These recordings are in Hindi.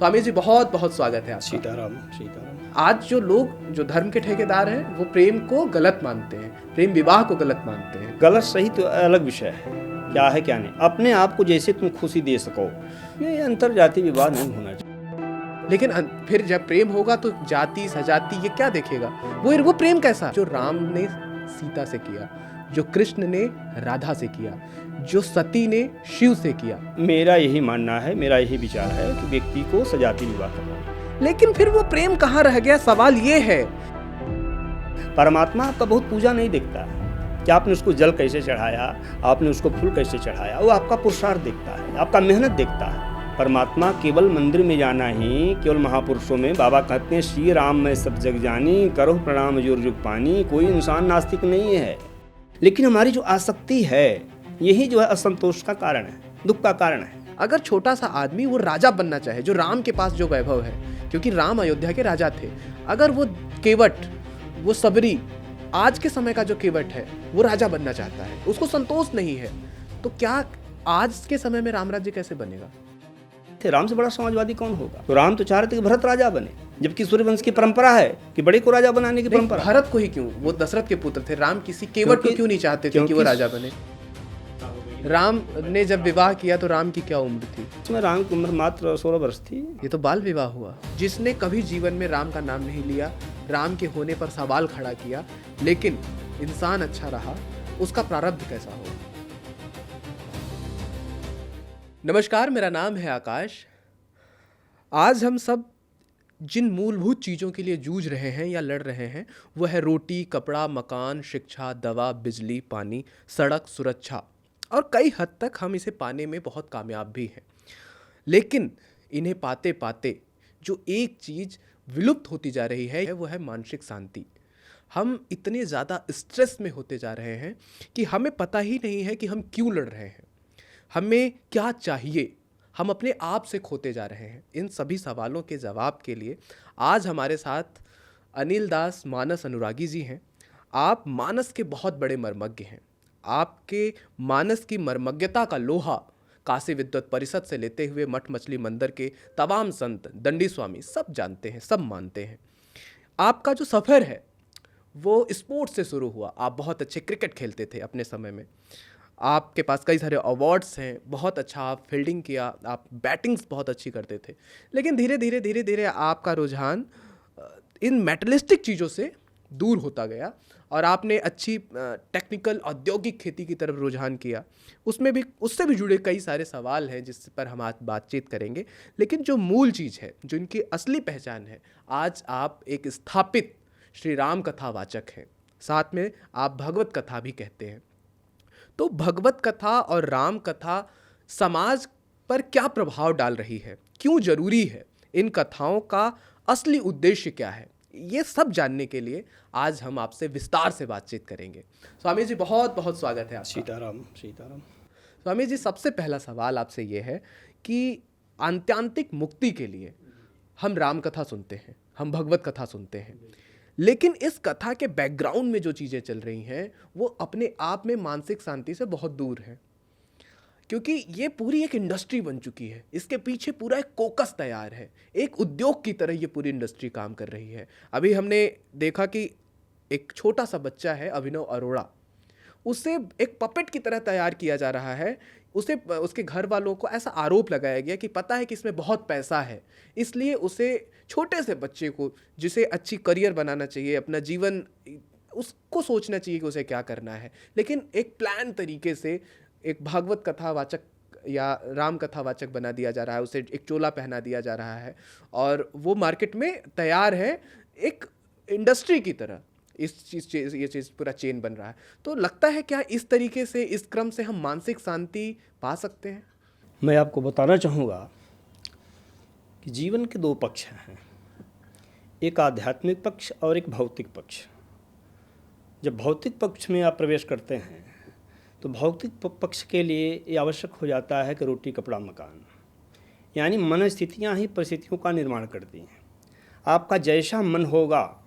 स्वामी जी बहुत बहुत स्वागत है आपका। सीताराम सीताराम। आज जो लोग जो धर्म के ठेकेदार हैं वो प्रेम को गलत मानते हैं, प्रेम विवाह को गलत मानते हैं। गलत सही तो अलग विषय है, क्या है क्या नहीं। अपने आप को जैसे तुम खुशी दे सको, ये अंतर जाति विवाह नहीं होना चाहिए। लेकिन फिर जब प्रेम होगा तो जाति सजाति ये क्या देखेगा? वो प्रेम कैसा जो राम ने सीता से किया, जो कृष्ण ने राधा से किया, जो सती ने शिव से किया। मेरा यही मानना है, मेरा यही विचार है कि व्यक्ति को सजाति विवाह करना। लेकिन फिर वो प्रेम कहाँ रह गया? सवाल ये है। परमात्मा आपका बहुत पूजा नहीं देखता है कि आपने उसको जल कैसे चढ़ाया, आपने उसको फूल कैसे चढ़ाया। वो आपका पुरुषार्थ देखता है, आपका मेहनत देखता है। परमात्मा केवल मंदिर में जाना ही, केवल महापुरुषों में बाबा कहते हैं श्री राम मैं सब जग जानी, करो प्रणाम जुग जुग पानी। कोई इंसान नास्तिक नहीं है, लेकिन हमारी जो आसक्ति है यही जो है असंतोष का कारण है, दुख का कारण है। अगर छोटा सा आदमी वो राजा बनना चाहे, जो राम के पास जो वैभव है, क्योंकि राम अयोध्या के राजा थे, अगर वो केवट, वो सबरी, आज के समय का जो केवट है वो राजा बनना चाहता है, उसको संतोष नहीं है, तो क्या आज के समय में राम राज्य कैसे बनेगा? राम से बड़ा समाजवादी कौन होगा? तो राम तो चाह रहे थे कि भरत राजा बने, जबकि सूर्यवंश की परंपरा है कि बड़े को राजा बनाने की परंपरा। भरत को ही क्यों? वो दशरथ के पुत्र थे। राम किसी केवट को क्यों नहीं चाहते थे कि वो राजा बने? राम ने जब विवाह किया तो राम की क्या उम्र थी? उसमें राम की उम्र मात्र 16 वर्ष थी। ये तो बाल विवाह हुआ। जिसने कभी जीवन में राम का नाम नहीं लिया, राम के होने पर सवाल खड़ा किया, लेकिन इंसान अच्छा रहा, उसका प्रारब्ध कैसा हो? नमस्कार, मेरा नाम है आकाश। आज हम सब जिन मूलभूत चीज़ों के लिए जूझ रहे हैं या लड़ रहे हैं वो है रोटी, कपड़ा, मकान, शिक्षा, दवा, बिजली, पानी, सड़क, सुरक्षा, और कई हद तक हम इसे पाने में बहुत कामयाब भी हैं। लेकिन इन्हें पाते पाते जो एक चीज़ विलुप्त होती जा रही है वो है मानसिक शांति। हम इतने ज़्यादा स्ट्रेस में होते जा रहे हैं कि हमें पता ही नहीं है कि हम क्यों लड़ रहे हैं, हमें क्या चाहिए, हम अपने आप से खोते जा रहे हैं। इन सभी सवालों के जवाब के लिए आज हमारे साथ अनिल दास मानस अनुरागी जी हैं। आप मानस के बहुत बड़े मर्मज्ञ हैं। आपके मानस की मर्मज्ञता का लोहा काशी विद्वत परिषद से लेते हुए मठ मछली मंदिर के तमाम संत, दंडी स्वामी सब जानते हैं, सब मानते हैं। आपका जो सफ़र है वो स्पोर्ट्स से शुरू हुआ। आप बहुत अच्छे क्रिकेट खेलते थे अपने समय में, आपके पास कई सारे अवार्ड्स हैं, बहुत अच्छा आप फील्डिंग किया, आप बैटिंग्स बहुत अच्छी करते थे। लेकिन धीरे धीरे आपका रुझान इन मेटलिस्टिक चीज़ों से दूर होता गया और आपने अच्छी टेक्निकल औद्योगिक खेती की तरफ रुझान किया। उसमें भी, उससे भी जुड़े कई सारे सवाल हैं जिस पर हम आज बातचीत करेंगे। लेकिन जो मूल चीज़ है, जो इनकी असली पहचान है, आज आप एक स्थापित श्री राम कथा वाचक हैं, साथ में आप भगवत कथा भी कहते हैं। तो भगवत कथा और राम कथा समाज पर क्या प्रभाव डाल रही है, क्यों जरूरी है, इन कथाओं का असली उद्देश्य क्या है, ये सब जानने के लिए आज हम आपसे विस्तार से बातचीत करेंगे। स्वामी जी बहुत बहुत स्वागत है आपका। सीताराम सीताराम। स्वामी जी, सबसे पहला सवाल आपसे ये है कि आत्यांतिक मुक्ति के लिए हम राम कथा सुनते हैं, हम भगवत कथा सुनते हैं, लेकिन इस कथा के बैकग्राउंड में जो चीज़ें चल रही हैं वो अपने आप में मानसिक शांति से बहुत दूर है, क्योंकि ये पूरी एक इंडस्ट्री बन चुकी है। इसके पीछे पूरा एक कोकस तैयार है, एक उद्योग की तरह ये पूरी इंडस्ट्री काम कर रही है। अभी हमने देखा कि एक छोटा सा बच्चा है अभिनव अरोड़ा, उसे एक पपेट की तरह तैयार किया जा रहा है। उसे, उसके घर वालों को ऐसा आरोप लगाया गया कि पता है कि इसमें बहुत पैसा है, इसलिए उसे, छोटे से बच्चे को जिसे अच्छी करियर बनाना चाहिए, अपना जीवन उसको सोचना चाहिए कि उसे क्या करना है, लेकिन एक प्लान तरीके से एक भागवत कथावाचक या राम कथावाचक बना दिया जा रहा है। उसे एक चोला पहना दिया जा रहा है और वो मार्केट में तैयार है एक इंडस्ट्री की तरह। ये चीज़ पूरा चेन बन रहा है। तो लगता है क्या इस तरीके से, इस क्रम से हम मानसिक शांति पा सकते हैं? मैं आपको बताना चाहूँगा कि जीवन के दो पक्ष हैं, एक आध्यात्मिक पक्ष और एक भौतिक पक्ष। जब भौतिक पक्ष में आप प्रवेश करते हैं तो भौतिक पक्ष के लिए ये आवश्यक हो जाता है कि रोटी, कपड़ा, मकान, यानी मन स्थितियाँ ही परिस्थितियों का निर्माण करती हैं। आपका जैसा मन होगा,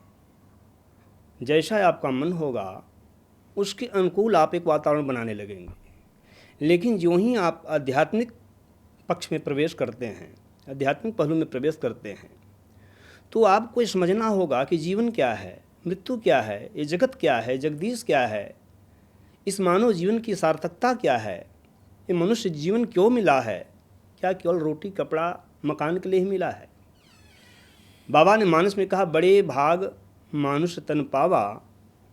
जैसा आपका मन होगा उसके अनुकूल आप एक वातावरण बनाने लगेंगे। लेकिन जो ही आप आध्यात्मिक पक्ष में प्रवेश करते हैं आध्यात्मिक पहलू में प्रवेश करते हैं, तो आपको ये समझना होगा कि जीवन क्या है, मृत्यु क्या है, ये जगत क्या है, जगदीश क्या है, इस मानव जीवन की सार्थकता क्या है, ये मनुष्य जीवन क्यों मिला है, क्या केवल रोटी कपड़ा मकान के लिए ही मिला है। बाबा ने मानस में कहा, बड़े भाग मानुष तन पावा,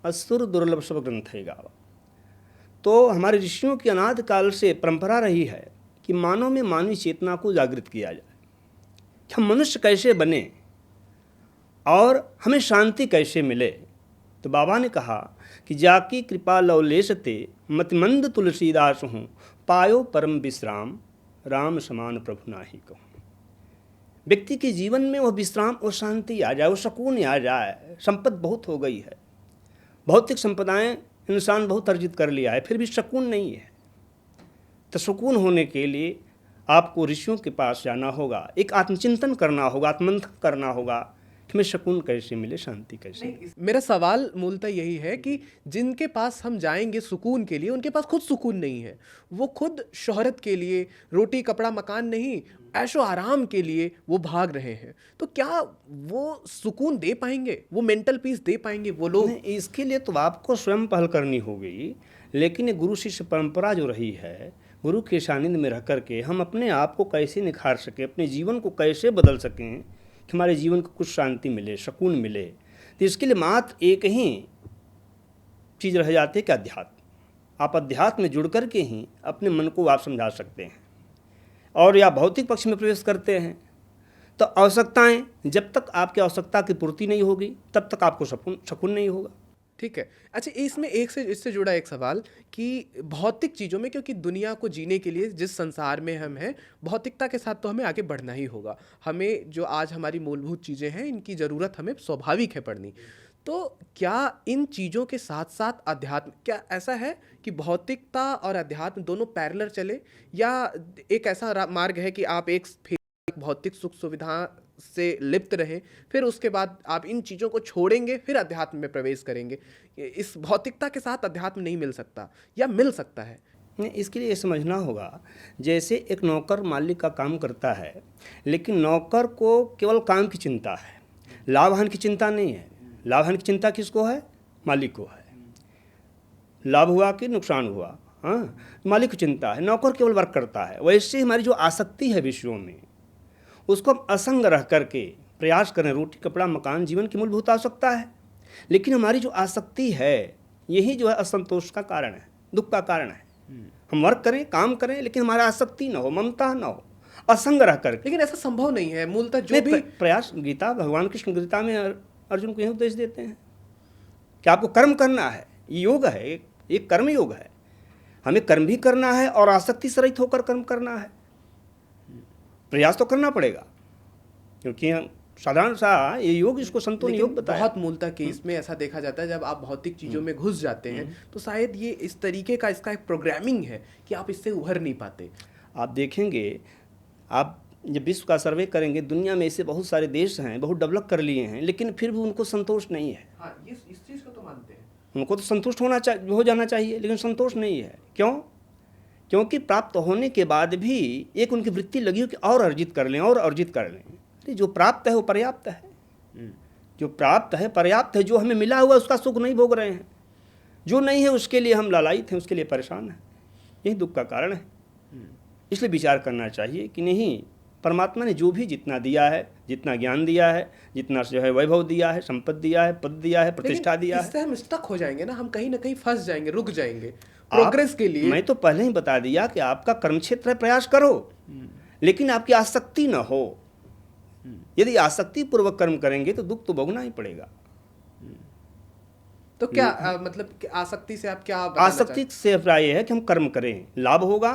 असुर दुर्लभ सब ग्रंथ है गावा। तो हमारे ऋषियों की अनाद काल से परंपरा रही है कि मानव में मानवीय चेतना को जागृत किया जाए कि हम मनुष्य कैसे बने और हमें शांति कैसे मिले। तो बाबा ने कहा कि जाकी कृपा लवलेशते मतिमंद तुलसीदास हूँ, पायो परम विश्राम, राम समान प्रभु नाही कहूँ। व्यक्ति के जीवन में वह विश्राम और शांति आ जाए, वो सुकून आ जाए। संपत्ति बहुत हो गई है, भौतिक संपदाएं इंसान बहुत अर्जित कर लिया है, फिर भी सुकून नहीं है। तो सुकून होने के लिए आपको ऋषियों के पास जाना होगा, एक आत्मचिंतन करना होगा, आत्ममंथन करना होगा कि हमें सुकून कैसे मिले, शांति कैसे मिले। मेरा सवाल मूलतः यही है कि जिनके पास हम जाएंगे सुकून के लिए, उनके पास खुद सुकून नहीं है। वो खुद शोहरत के लिए, रोटी कपड़ा मकान नहीं, ऐशो आराम के लिए वो भाग रहे हैं। तो क्या वो सुकून दे पाएंगे, वो मेंटल पीस दे पाएंगे वो लोग? इसके लिए तो आपको स्वयं पहल करनी होगी। लेकिन ये गुरु शिष्य परंपरा जो रही है, गुरु के सानिध्य में रह करके हम अपने आप को कैसे निखार सकें, अपने जीवन को कैसे बदल सकें कि हमारे जीवन को कुछ शांति मिले, सुकून मिले। तो इसके लिए मात्र एक ही चीज़ रह जाती है कि अध्यात्म। आप अध्यात्म में जुड़ करके ही अपने मन को आप समझा सकते हैं। और या भौतिक पक्ष में प्रवेश करते हैं तो आवश्यकताएं, जब तक आपकी आवश्यकता की पूर्ति नहीं होगी तब तक आपको सुकून नहीं होगा। ठीक है। अच्छा, इसमें इससे जुड़ा एक सवाल कि भौतिक चीज़ों में, क्योंकि दुनिया को जीने के लिए जिस संसार में हम हैं, भौतिकता के साथ तो हमें आगे बढ़ना ही होगा। हमें जो आज हमारी मूलभूत चीज़ें हैं, इनकी ज़रूरत हमें स्वाभाविक है पड़नी। तो क्या इन चीज़ों के साथ साथ अध्यात्म, क्या ऐसा है कि भौतिकता और अध्यात्म दोनों पैरेलल चले, या एक ऐसा मार्ग है कि आप एक भौतिक सुख सुविधा से लिप्त रहें, फिर उसके बाद आप इन चीज़ों को छोड़ेंगे, फिर अध्यात्म में प्रवेश करेंगे? इस भौतिकता के साथ अध्यात्म नहीं मिल सकता, या मिल सकता है? इसके लिए ये समझना होगा, जैसे एक नौकर मालिक का काम करता है, लेकिन नौकर को केवल काम की चिंता है, लाभ हानि की चिंता नहीं है। लाभ हानि की चिंता किसको है? मालिक को है। लाभ हुआ कि नुकसान हुआ, हाँ, मालिक की चिंता है। नौकर केवल वर्क करता है। वैसे हमारी जो आसक्ति है विषयों में, उसको हम असंग रह करके प्रयास करें। रोटी कपड़ा मकान जीवन की मूलभूत आवश्यकता है, लेकिन हमारी जो आसक्ति है यही जो है असंतोष का कारण है, दुख का कारण है। हम वर्क करें, काम करें, लेकिन हमारा आसक्ति न हो, ममता न हो, असंग रह करके। लेकिन ऐसा संभव नहीं है मूलतः। जो भी प्रयास, गीता, भगवान कृष्ण गीता में अर्जुन को यही उपदेश देते हैं कि आपको कर्म करना है। ये योग है, एक कर्म योग है। हमें कर्म भी करना है और आसक्ति से रहित होकर कर्म करना है। प्रयास तो करना पड़ेगा, क्योंकि साधारण सा ये योग, इसको संतों ने योग बताया। बहुत मूलतः केस में ऐसा देखा जाता है, जब आप भौतिक चीज़ों में घुस जाते हैं तो शायद ये इस तरीके का इसका एक प्रोग्रामिंग है कि आप इससे उभर नहीं पाते। आप देखेंगे, आप जब विश्व का सर्वे करेंगे, दुनिया में ऐसे बहुत सारे देश हैं, बहुत डेवलप कर लिए हैं, लेकिन फिर भी उनको संतोष नहीं है। हाँ, इस चीज़ को तो मानते हैं। उनको तो संतुष्ट हो जाना चाहिए, लेकिन संतोष नहीं है। क्यों? क्योंकि प्राप्त होने के बाद भी एक उनकी वृत्ति लगी हो कि और अर्जित कर लें, और अर्जित कर लें। अरे जो प्राप्त है वो पर्याप्त है, जो प्राप्त है पर्याप्त है। जो हमें मिला हुआ उसका सुख नहीं भोग रहे हैं, जो नहीं है उसके लिए हम लालायित हैं, उसके लिए परेशान हैं। यही दुख का कारण है। इसलिए विचार करना चाहिए कि नहीं, परमात्मा ने जो भी जितना दिया है, जितना ज्ञान दिया है, जितना जो है वैभव दिया है, संपत्ति दिया है, पद दिया है, प्रतिष्ठा दिया है, इससे हम स्टक हो जाएंगे ना, हम कहीं ना कहीं फंस जाएंगे, रुक जाएंगे प्रोग्रेस के लिए। मैं तो पहले ही बता दिया कि आपका कर्म क्षेत्र है, प्रयास करो, लेकिन आपकी आसक्ति न हो। यदि आसक्ति पूर्वक कर्म करेंगे तो दुख तो भोगना ही पड़ेगा। तो क्या मतलब आसक्ति से आप क्या? आसक्ति से अभिप्राय है कि हम कर्म करें, लाभ होगा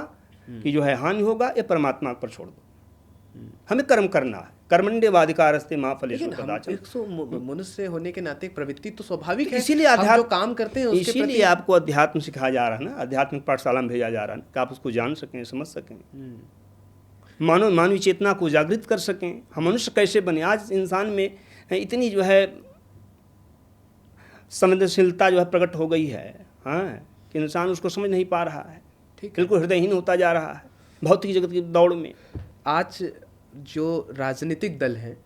कि जो है हानि होगा, ये परमात्मा पर छोड़ दो। हमें कर्म करना है। कर्मण्येवाधिकारस्ते मा फलेषु कदाचन। मनुष्य होने के नाते प्रवृत्ति तो स्वाभाविक है, इसीलिए हम जो काम करते हैं उसके प्रति। इसीलिए आपको अध्यात्म सिखाया जा रहा है ना, आध्यात्मिक पाठशाला में भेजा जा रहा है कि आप उसको जान सकें, समझ सकें, मानवीय चेतना को जागृत कर सकें। हम मनुष्य कैसे बने। आज इंसान में इतनी जो है संवेदनशीलता जो है प्रकट हो गई है, हाँ, कि इंसान उसको समझ नहीं पा रहा है, बिल्कुल हृदयहीन होता जा रहा है भौतिक जगत की दौड़ में। आज जो राजनीतिक दल हैं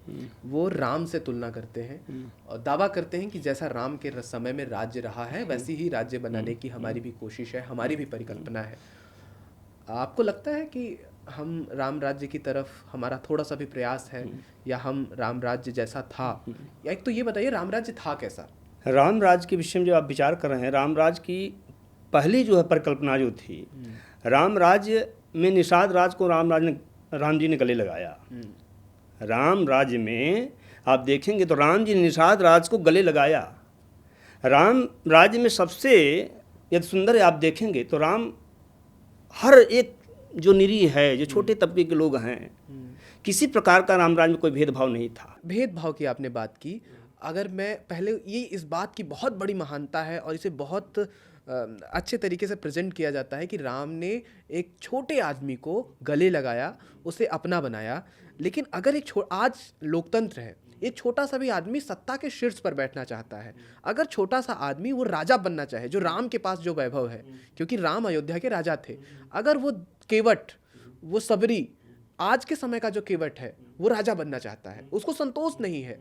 वो राम से तुलना करते हैं और दावा करते हैं कि जैसा राम के समय में राज्य रहा है वैसी ही राज्य बनाने की हमारी भी कोशिश है, हमारी भी परिकल्पना है। आपको लगता है कि हम राम राज्य की तरफ हमारा थोड़ा सा भी प्रयास है, या हम राम राज्य जैसा था? या एक तो ये बताइए राम राज्य था कैसा? राम राज्य के विषय में जो आप विचार कर रहे हैं, राम राज्य की पहली जो है परिकल्पना जो थी, राम राज्य में निषाद राज को राम जी ने गले लगाया। राम राज्य में आप देखेंगे तो राम जी ने निषाद राज को गले लगाया। राम राज्य में सबसे यदि सुंदर आप देखेंगे तो राम हर एक जो निरीह है, जो छोटे तबके के लोग हैं, किसी प्रकार का राम राज्य में कोई भेदभाव नहीं था। भेदभाव की आपने बात की, अगर मैं पहले ये इस बात की बहुत बड़ी महानता है और इसे बहुत अच्छे तरीके से प्रेजेंट किया जाता है कि राम ने एक छोटे आदमी को गले लगाया, उसे अपना बनाया। लेकिन अगर आज लोकतंत्र है, एक छोटा सा भी आदमी सत्ता के शीर्ष पर बैठना चाहता है, अगर छोटा सा आदमी वो राजा बनना चाहे, जो राम के पास जो वैभव है, क्योंकि राम अयोध्या के राजा थे, अगर वो केवट, वो सबरी, आज के समय का जो केवट है वो राजा बनना चाहता है, उसको संतोष नहीं है,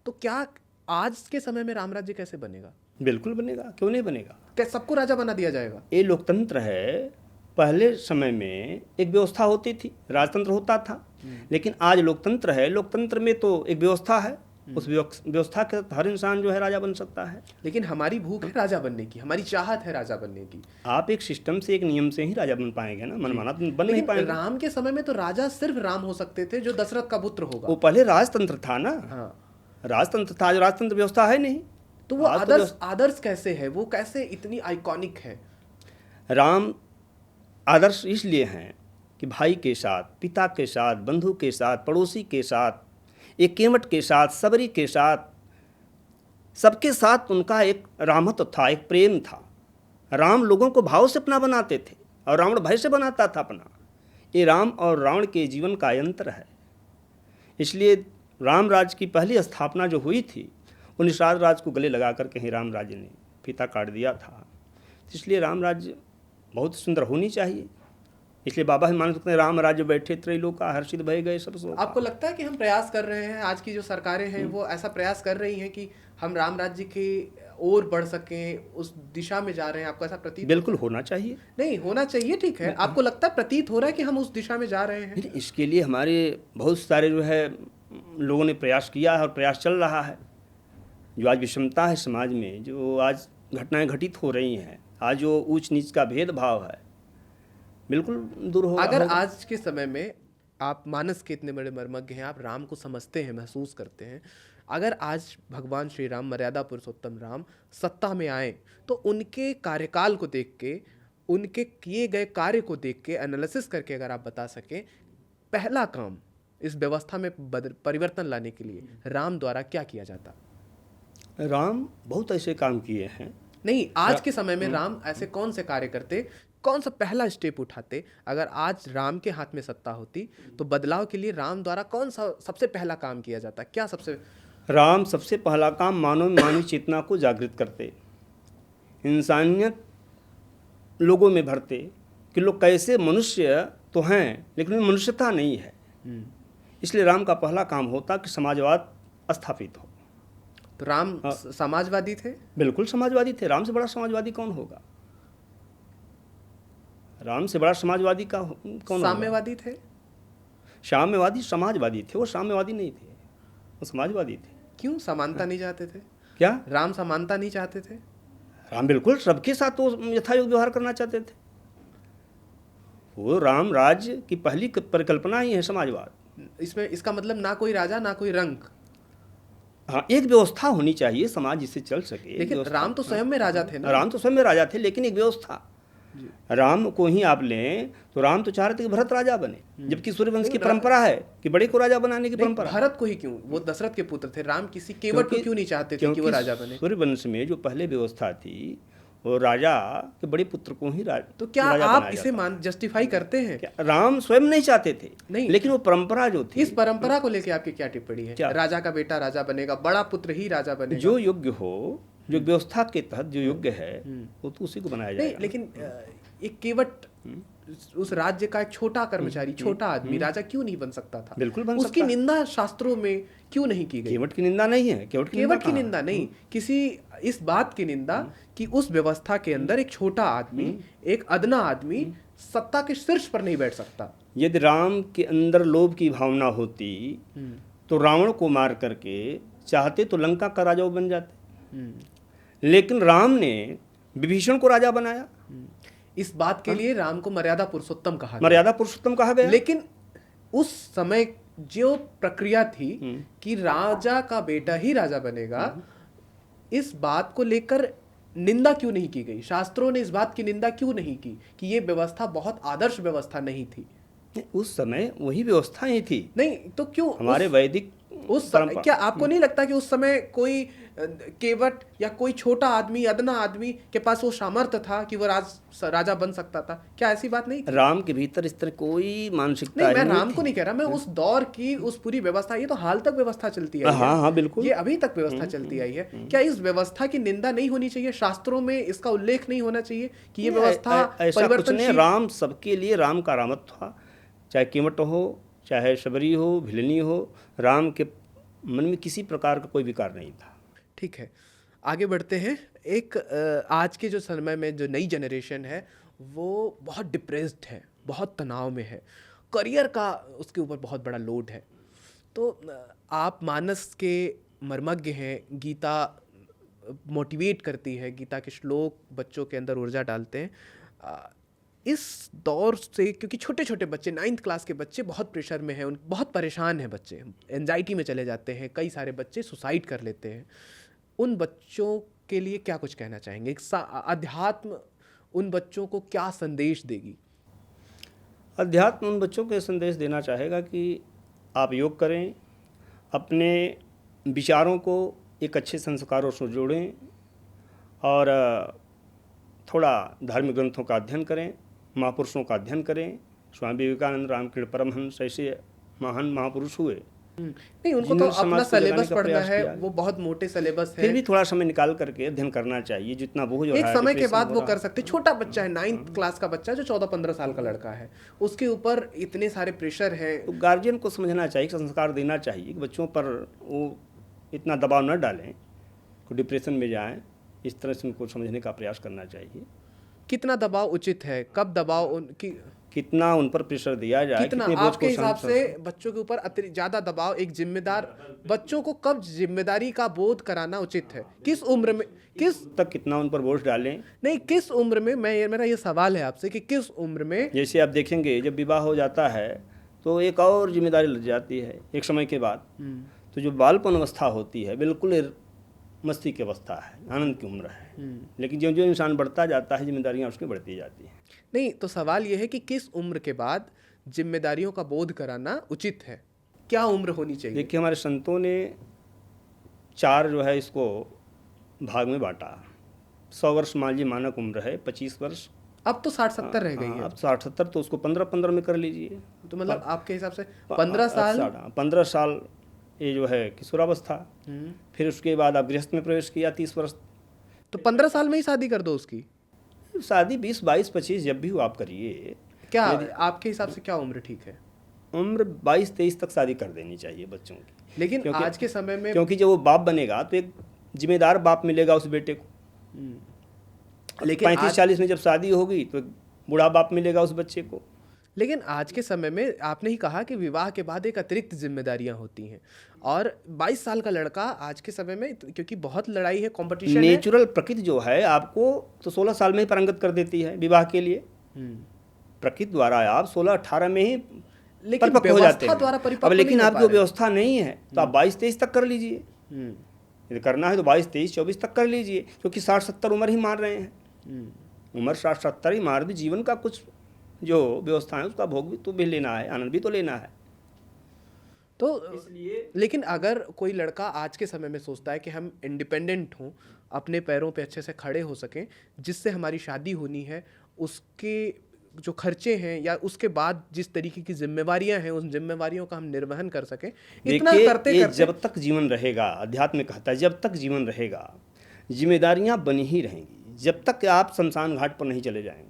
तो क्या आज के समय में राम राज्य कैसे बनेगा? बिल्कुल बनेगा, क्यों नहीं बनेगा? क्या सबको राजा बना दिया जाएगा? ये लोकतंत्र है। पहले समय में एक व्यवस्था होती थी, राजतंत्र होता था, लेकिन आज लोकतंत्र है। लोकतंत्र में तो एक व्यवस्था है, उस व्यवस्था के हर इंसान जो है राजा बन सकता है। लेकिन हमारी भूख है राजा बनने की, हमारी चाहत है राजा बनने की। आप एक सिस्टम से, एक नियम से ही राजा बन पाएंगे ना, मनमाना तो बन नहीं पाएंगे। राम के समय में तो राजा सिर्फ राम हो सकते थे, जो दशरथ का पुत्र होगा। वो पहले राजतंत्र था ना। हाँ, राजतंत्र था, आज राजतंत्र व्यवस्था है नहीं। तो वो आदर्श कैसे है, वो कैसे इतनी आइकॉनिक है? राम आदर्श इसलिए हैं कि भाई के साथ, पिता के साथ, बंधु के साथ, पड़ोसी के साथ, एक केवट के साथ, सबरी के साथ, सबके साथ उनका एक रामत्व था, एक प्रेम था। राम लोगों को भाव से अपना बनाते थे और रावण भय से बनाता था अपना। ये राम और रावण के जीवन का अंतर है। इसलिए राम राज्य की पहली स्थापना जो हुई थी, वो निषाद राज को गले लगा कर कहीं राम राज्य ने फीता काट दिया था। इसलिए राम राज्य बहुत सुंदर होनी चाहिए। इसलिए बाबा ही मान सकते हैं, राम राज्य बैठे त्रैलोका हर्षित भय गए सब सो। आपको लगता है कि हम प्रयास कर रहे हैं, आज की जो सरकारें हैं वो ऐसा प्रयास कर रही हैं कि हम राम राज्य की ओर बढ़ सकें, उस दिशा में जा रहे हैं? आपको ऐसा प्रतीत? बिल्कुल होना चाहिए। नहीं होना चाहिए, ठीक है। आपको लगता है, प्रतीत हो रहा है कि हम उस दिशा में जा रहे हैं? इसके लिए हमारे बहुत सारे जो है लोगों ने प्रयास किया है और प्रयास चल रहा है। जो आज विषमता है समाज में, जो आज घटनाएं घटित हो रही हैं, आज जो ऊंच नीच का भेदभाव है, बिल्कुल दूर होगा। अगर आज के समय में आप मानस के इतने बड़े मर्मज्ञ हैं, आप राम को समझते हैं, महसूस करते हैं, अगर आज भगवान श्री राम, मर्यादा पुरुषोत्तम राम सत्ता में आए, तो उनके कार्यकाल को देख के, उनके किए गए कार्य को देख के, एनालिसिस करके अगर आप बता सकें, पहला काम इस व्यवस्था में परिवर्तन लाने के लिए राम द्वारा क्या किया जाता? राम बहुत ऐसे काम किए हैं। नहीं, आज के समय में राम ऐसे कौन से कार्य करते, कौन सा पहला स्टेप उठाते? अगर आज राम के हाथ में सत्ता होती तो बदलाव के लिए राम द्वारा कौन सा सबसे पहला काम किया जाता? क्या सबसे? राम सबसे पहला काम मानवीय चेतना को जागृत करते, इंसानियत लोगों में भरते कि लोग कैसे मनुष्य तो हैं लेकिन उनमें मनुष्यता नहीं है। इसलिए राम का पहला काम होता कि समाजवाद स्थापित हो। तो राम समाजवादी थे? बिल्कुल समाजवादी थे। राम से बड़ा समाजवादी कौन होगा? राम से बड़ा समाजवादी का कौन? साम्यवादी थे? साम्यवादी समाजवादी थे, वो साम्यवादी नहीं थे, वो समाजवादी थे। क्यों? समानता नहीं चाहते थे क्या? राम समानता नहीं चाहते थे? राम बिल्कुल सबके साथ तो यथायोग्य व्यवहार करना चाहते थे। वो राम राज्य की पहली परिकल्पना ही है समाजवाद। इसमें इसका मतलब ना कोई राजा ना कोई रंक। हाँ, एक व्यवस्था होनी चाहिए समाज जिससे चल सके। लेकिन राम तो स्वयं में राजा थे ना? राम तो स्वयं में राजा थे, लेकिन एक व्यवस्था। राम को ही आप लें तो राम तो चाह रहे थे कि भरत राजा बने, जबकि सूर्यवंश की परंपरा है कि बड़े को राजा बनाने की परंपरा। भरत को ही क्यों? वो दशरथ के पुत्र थे। राम किसी केवट को क्यों नहीं चाहते थे कि वो राजा बने? सूर्यवंश में जो पहले व्यवस्था थी वो राजा के बड़े पुत्र को ही राजा। तो क्या आप इसे जस्टिफाई करते हैं? राम स्वयं नहीं चाहते थे, नहीं, लेकिन वो परंपरा जो थी। इस परंपरा को लेकर आपकी क्या टिप्पणी है? राजा का बेटा राजा बनेगा, बड़ा पुत्र ही राजा बनेगा। जो योग्य हो, जो व्यवस्था के तहत जो योग्य है वो तो उसी को बनाया जाएगा। लेकिन एक केवट उस राज्य का एक छोटा कर्मचारी, छोटा आदमी राजा क्यों नहीं बन सकता था? बिल्कुल बन उसकी सकता है। निंदा शास्त्रों में क्यों नहीं की गई? केवट की निंदा नहीं है, केवट की निंदा केवट की कहाँ? निंदा नहीं, किसी इस बात की निंदा कि उस व्यवस्था के अंदर एक छोटा आदमी, एक अदना आदमी सत्ता के शीर्ष पर नहीं बैठ सकता। यदि राम के अंदर लोभ की भावना होती तो रावण को मार करके चाहते तो लंका का राजा वो बन जाते, लेकिन राम ने विभीषण को राजा बनाया। इस बात के लिए राम को मर्यादा पुरुषोत्तम कहा गया। मर्यादा पुरुषोत्तम कहा गया। लेकिन उस समय जो प्रक्रिया थी कि राजा का बेटा ही राजा बनेगा, इस बात को लेकर निंदा क्यों नहीं की गई? शास्त्रों ने इस बात की निंदा क्यों नहीं की कि ये व्यवस्था बहुत आदर्श व्यवस्था नहीं थी? उस समय वही व्यवस्थाएं थी। नहीं तो क्यों हमारे वैदिक उस क्या आपको नहीं लगता कि उस समय कोई केवट या कोई छोटा आदमी, अदना आदमी के पास वो सामर्थ्य था कि वो राजा बन सकता था? क्या ऐसी बात नहीं थी? राम के भीतर इस तरह कोई मानसिकता नहीं, मैं नहीं राम थी। को नहीं कह रहा, मैं उस दौर की उस पूरी व्यवस्था, ये तो हाल तक व्यवस्था चलती आई है। हाँ हाँ बिल्कुल, ये अभी तक व्यवस्था चलती आई है। क्या इस व्यवस्था की निंदा नहीं होनी चाहिए? शास्त्रों में इसका उल्लेख नहीं होना चाहिए कि ये व्यवस्था ऐसा कुछ नहीं। परिवर्तनशील? राम सबके लिए राम का रामत था, चाहे केवट हो, चाहे शबरी हो, भिलनी हो, राम के मन में किसी प्रकार का कोई विकार नहीं था। ठीक है, आगे बढ़ते हैं। एक आज के जो समय में जो नई जनरेशन है वो बहुत डिप्रेस्ड है, बहुत तनाव में है, करियर का उसके ऊपर बहुत बड़ा लोड है। तो आप मानस के मर्मज्ञ हैं, गीता मोटिवेट करती है, गीता के श्लोक बच्चों के अंदर ऊर्जा डालते हैं। इस दौर से, क्योंकि छोटे छोटे बच्चे, 9th क्लास के बच्चे बहुत प्रेशर में हैं, उन बहुत परेशान हैं, बच्चे एंजाइटी में चले जाते हैं, कई सारे बच्चे सुसाइड कर लेते हैं। उन बच्चों के लिए क्या कुछ कहना चाहेंगे? अध्यात्म उन बच्चों को क्या संदेश देगी? अध्यात्म उन बच्चों को ये संदेश देना चाहेगा कि आप योग करें, अपने विचारों को एक अच्छे संस्कारों से जोड़ें और थोड़ा धार्मिक ग्रंथों का अध्ययन करें, महापुरुषों का अध्ययन करें। स्वामी विवेकानंद, रामकृष्ण परमहंस ऐसे महान महापुरुष हुए। नहीं, उनको तो अपना सिलेबस पढ़ना है, वो बहुत मोटे सिलेबस है। फिर भी थोड़ा समय निकाल करके अध्ययन करना चाहिए, जितना बोझ एक समय के बाद वो कर सकते। छोटा बच्चा है, 9th क्लास का बच्चा, जो 14-15 साल का लड़का है, उसके ऊपर इतने सारे प्रेशर है। तो गार्जियन को समझना चाहिए, संस्कार देना चाहिए कि बच्चों पर वो इतना दबाव न डालें कि डिप्रेशन में जाएं। इस तरह से उनको समझने का प्रयास करना चाहिए। कितना दबाव उचित है? कब दबाव उनकी, कितना उन पर प्रेशर दिया जाए, कितना आपके हिसाब से बच्चों के ऊपर अतिरिक्त ज्यादा दबाव, एक जिम्मेदार बच्चों को कब जिम्मेदारी का बोध कराना उचित है? किस उम्र में, किस तक कितना उन पर बोझ डालें? नहीं, किस उम्र में, मेरा ये सवाल है आपसे कि किस उम्र में? जैसे आप देखेंगे जब विवाह हो जाता है तो एक और जिम्मेदारी लग जाती है एक समय के बाद। तो जो बालपन अवस्था होती है बिल्कुल मस्ती की अवस्था है, आनंद की उम्र है, लेकिन जो जो इंसान बढ़ता जाता है जिम्मेदारियां उसकी बढ़ती जाती हैं। नहीं, तो सवाल यह है कि किस उम्र के बाद जिम्मेदारियों का बोध कराना उचित है? क्या उम्र होनी चाहिए? देखिए, हमारे संतों ने 4 जो है इसको भाग में बांटा। 100 वर्ष मान लीजिए मानक उम्र है, 25 वर्ष, अब तो 60-70 रह गई है। अब 60-70, तो उसको 15-15 में कर लीजिए। तो मतलब आपके हिसाब से 15 साल, 15 साल ये जो है किशोरावस्था। फिर उसके बाद आप गृहस्थ में प्रवेश किया 30 वर्ष, तो 15 साल में ही शादी कर दो उसकी। शादी 20, 22, 25 जब भी हो आप करिए। क्या आपके हिसाब से क्या उम्र ठीक है? उम्र 22, 23 तक शादी कर देनी चाहिए बच्चों की। लेकिन आज के समय में, क्योंकि जब वो बाप बनेगा तो एक जिम्मेदार बाप मिलेगा उस बेटे को। लेकिन 35-40 में जब शादी होगी तो एक बूढ़ा बाप मिलेगा उस बच्चे को। लेकिन आज के समय में आपने ही कहा कि विवाह के बाद एक अतिरिक्त जिम्मेदारियां होती हैं, और 22 साल का लड़का आज के समय में, क्योंकि बहुत लड़ाई है, कंपटीशन है। नेचुरल प्रकृति जो है आपको तो 16 साल में ही पारंगत कर देती है विवाह के लिए। प्रकृति द्वारा आप 16-18 में ही परिपक्व हो जाते हैं। अब लेकिन आपकी व्यवस्था नहीं है तो आप 22-23 तक कर लीजिए। यदि करना है तो 22-23-24 तक कर लीजिए, क्योंकि 60-70 उम्र ही मार रहे हैं। उम्र 60-70 ही मार भी, जीवन का कुछ जो व्यवस्था है उसका भोग भी तो भी लेना है, आनंद भी तो लेना है। तो इसलिए, लेकिन अगर कोई लड़का आज के समय में सोचता है कि हम इंडिपेंडेंट हों, अपने पैरों पे अच्छे से खड़े हो सकें, जिससे हमारी शादी होनी है, उसके जो खर्चे हैं या उसके बाद जिस तरीके की जिम्मेवारियां हैं, उन जिम्मेवारियों का हम निर्वहन कर सकें, इतना करते करते जब तक जीवन रहेगा, अध्यात्म कहता है जब तक जीवन रहेगा जिम्मेदारियां बनी ही रहेंगी, जब तक आप शमशान घाट पर नहीं चले जाएंगे।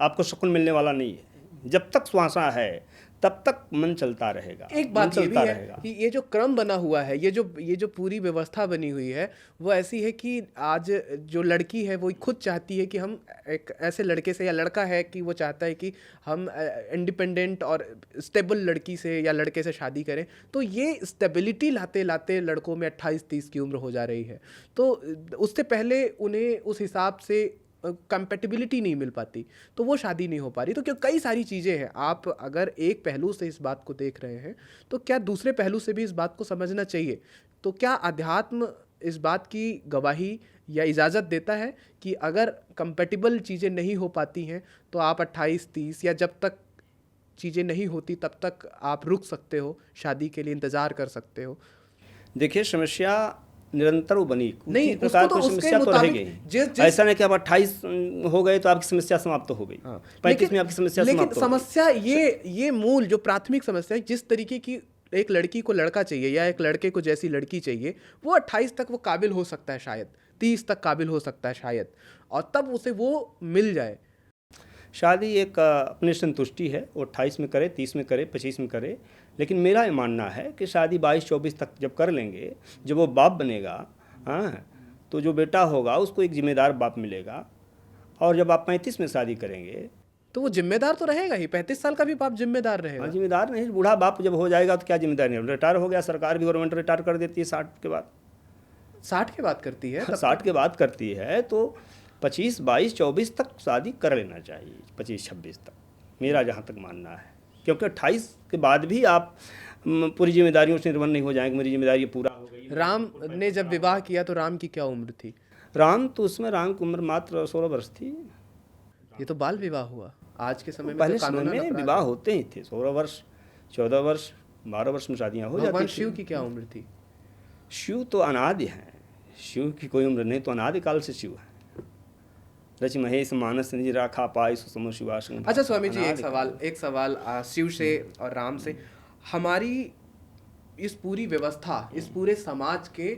आपको सुकून मिलने वाला नहीं है। जब तक श्वासा है तब तक मन चलता रहेगा। एक बात मन ये भी चलता है रहेगा। कि ये जो क्रम बना हुआ है, ये जो पूरी व्यवस्था बनी हुई है, वो ऐसी है कि आज जो लड़की है वो खुद चाहती है कि हम एक ऐसे लड़के से, या लड़का है कि वो चाहता है कि हम इंडिपेंडेंट और स्टेबल लड़की से या लड़के से शादी करें। तो ये स्टेबिलिटी लाते लाते लड़कों में 28-30 की उम्र हो जा रही है। तो उससे पहले उन्हें उस हिसाब से कंपेटिबिलिटी नहीं मिल पाती, तो वो शादी नहीं हो पा रही। तो क्यों कई सारी चीज़ें हैं। आप अगर एक पहलू से इस बात को देख रहे हैं, तो क्या दूसरे पहलू से भी इस बात को समझना चाहिए? तो क्या अध्यात्म इस बात की गवाही या इजाज़त देता है कि अगर कंपेटिबल चीज़ें नहीं हो पाती हैं तो आप 28-30 या जब तक चीज़ें नहीं होती तब तक आप रुक सकते हो, शादी के लिए इंतज़ार कर सकते हो? देखिए, समस्या निरंतर वो बनी, नहीं, उसी प्रकार उसको तो की उसके समस्या तो मुताबिक रहेगी। जिस ऐसा नहीं कि आप 28 हो गए तो आपकी समस्या समाप्त हो गई, 35 में आपकी समस्या लेकिन समाप्त हो गई। समस्या ये मूल जो प्राथमिक समस्या है, जिस तरीके की एक लड़की को लड़का चाहिए या एक लड़के को जैसी लड़की चाहिए, वो 28 तक वो काबिल हो सकता है, शायद 30 तक काबिल हो सकता है शायद, और तब उसे वो मिल जाए। शादी एक अपनी संतुष्टि है, वो 28 में करे, 30 में करे, 25 में करे। लेकिन मेरा ये मानना है कि शादी 22-24 तक जब कर लेंगे, जब वो बाप बनेगा, हाँ, तो जो बेटा होगा उसको एक जिम्मेदार बाप मिलेगा। और जब आप 35 में शादी करेंगे तो वो जिम्मेदार तो रहेगा ही, 35 साल का भी बाप जिम्मेदार रहेगा। हाँ, जिम्मेदार नहीं, बूढ़ा बाप जब हो जाएगा तो क्या जिम्मेदार नहीं, रिटायर हो गया, सरकार भी गवर्नमेंट रिटायर कर देती है 60 के बाद। 60 के बाद करती है? 60 के बाद करती है, तो 25, 22, 24 तक शादी कर लेना चाहिए, 25, 26 तक, मेरा जहाँ तक मानना है। क्योंकि 28 के बाद भी आप पूरी जिम्मेदारियों से निर्भर नहीं हो जाएंगे, मेरी जिम्मेदारी पूरा हो गई। राम ने जब विवाह किया तो राम की क्या उम्र थी? राम की उम्र मात्र 16 वर्ष थी। ये तो बाल विवाह हुआ। आज के समय में पहले तो समय कानूनन में अपराध विवाह है। होते ही थे, 16 वर्ष, 14 वर्ष, 12 वर्ष में शादियाँ हो भगवान जाती थी। शिव की क्या उम्र थी? शिव तो अनादि हैं, शिव की कोई उम्र नहीं, तो अनादि काल से शिव है। रच महेश मानस निज राखा पाई सुसम शिवासन। अच्छा स्वामी जी, एक सवाल शिव से और राम से। हमारी इस पूरी व्यवस्था, इस पूरे समाज के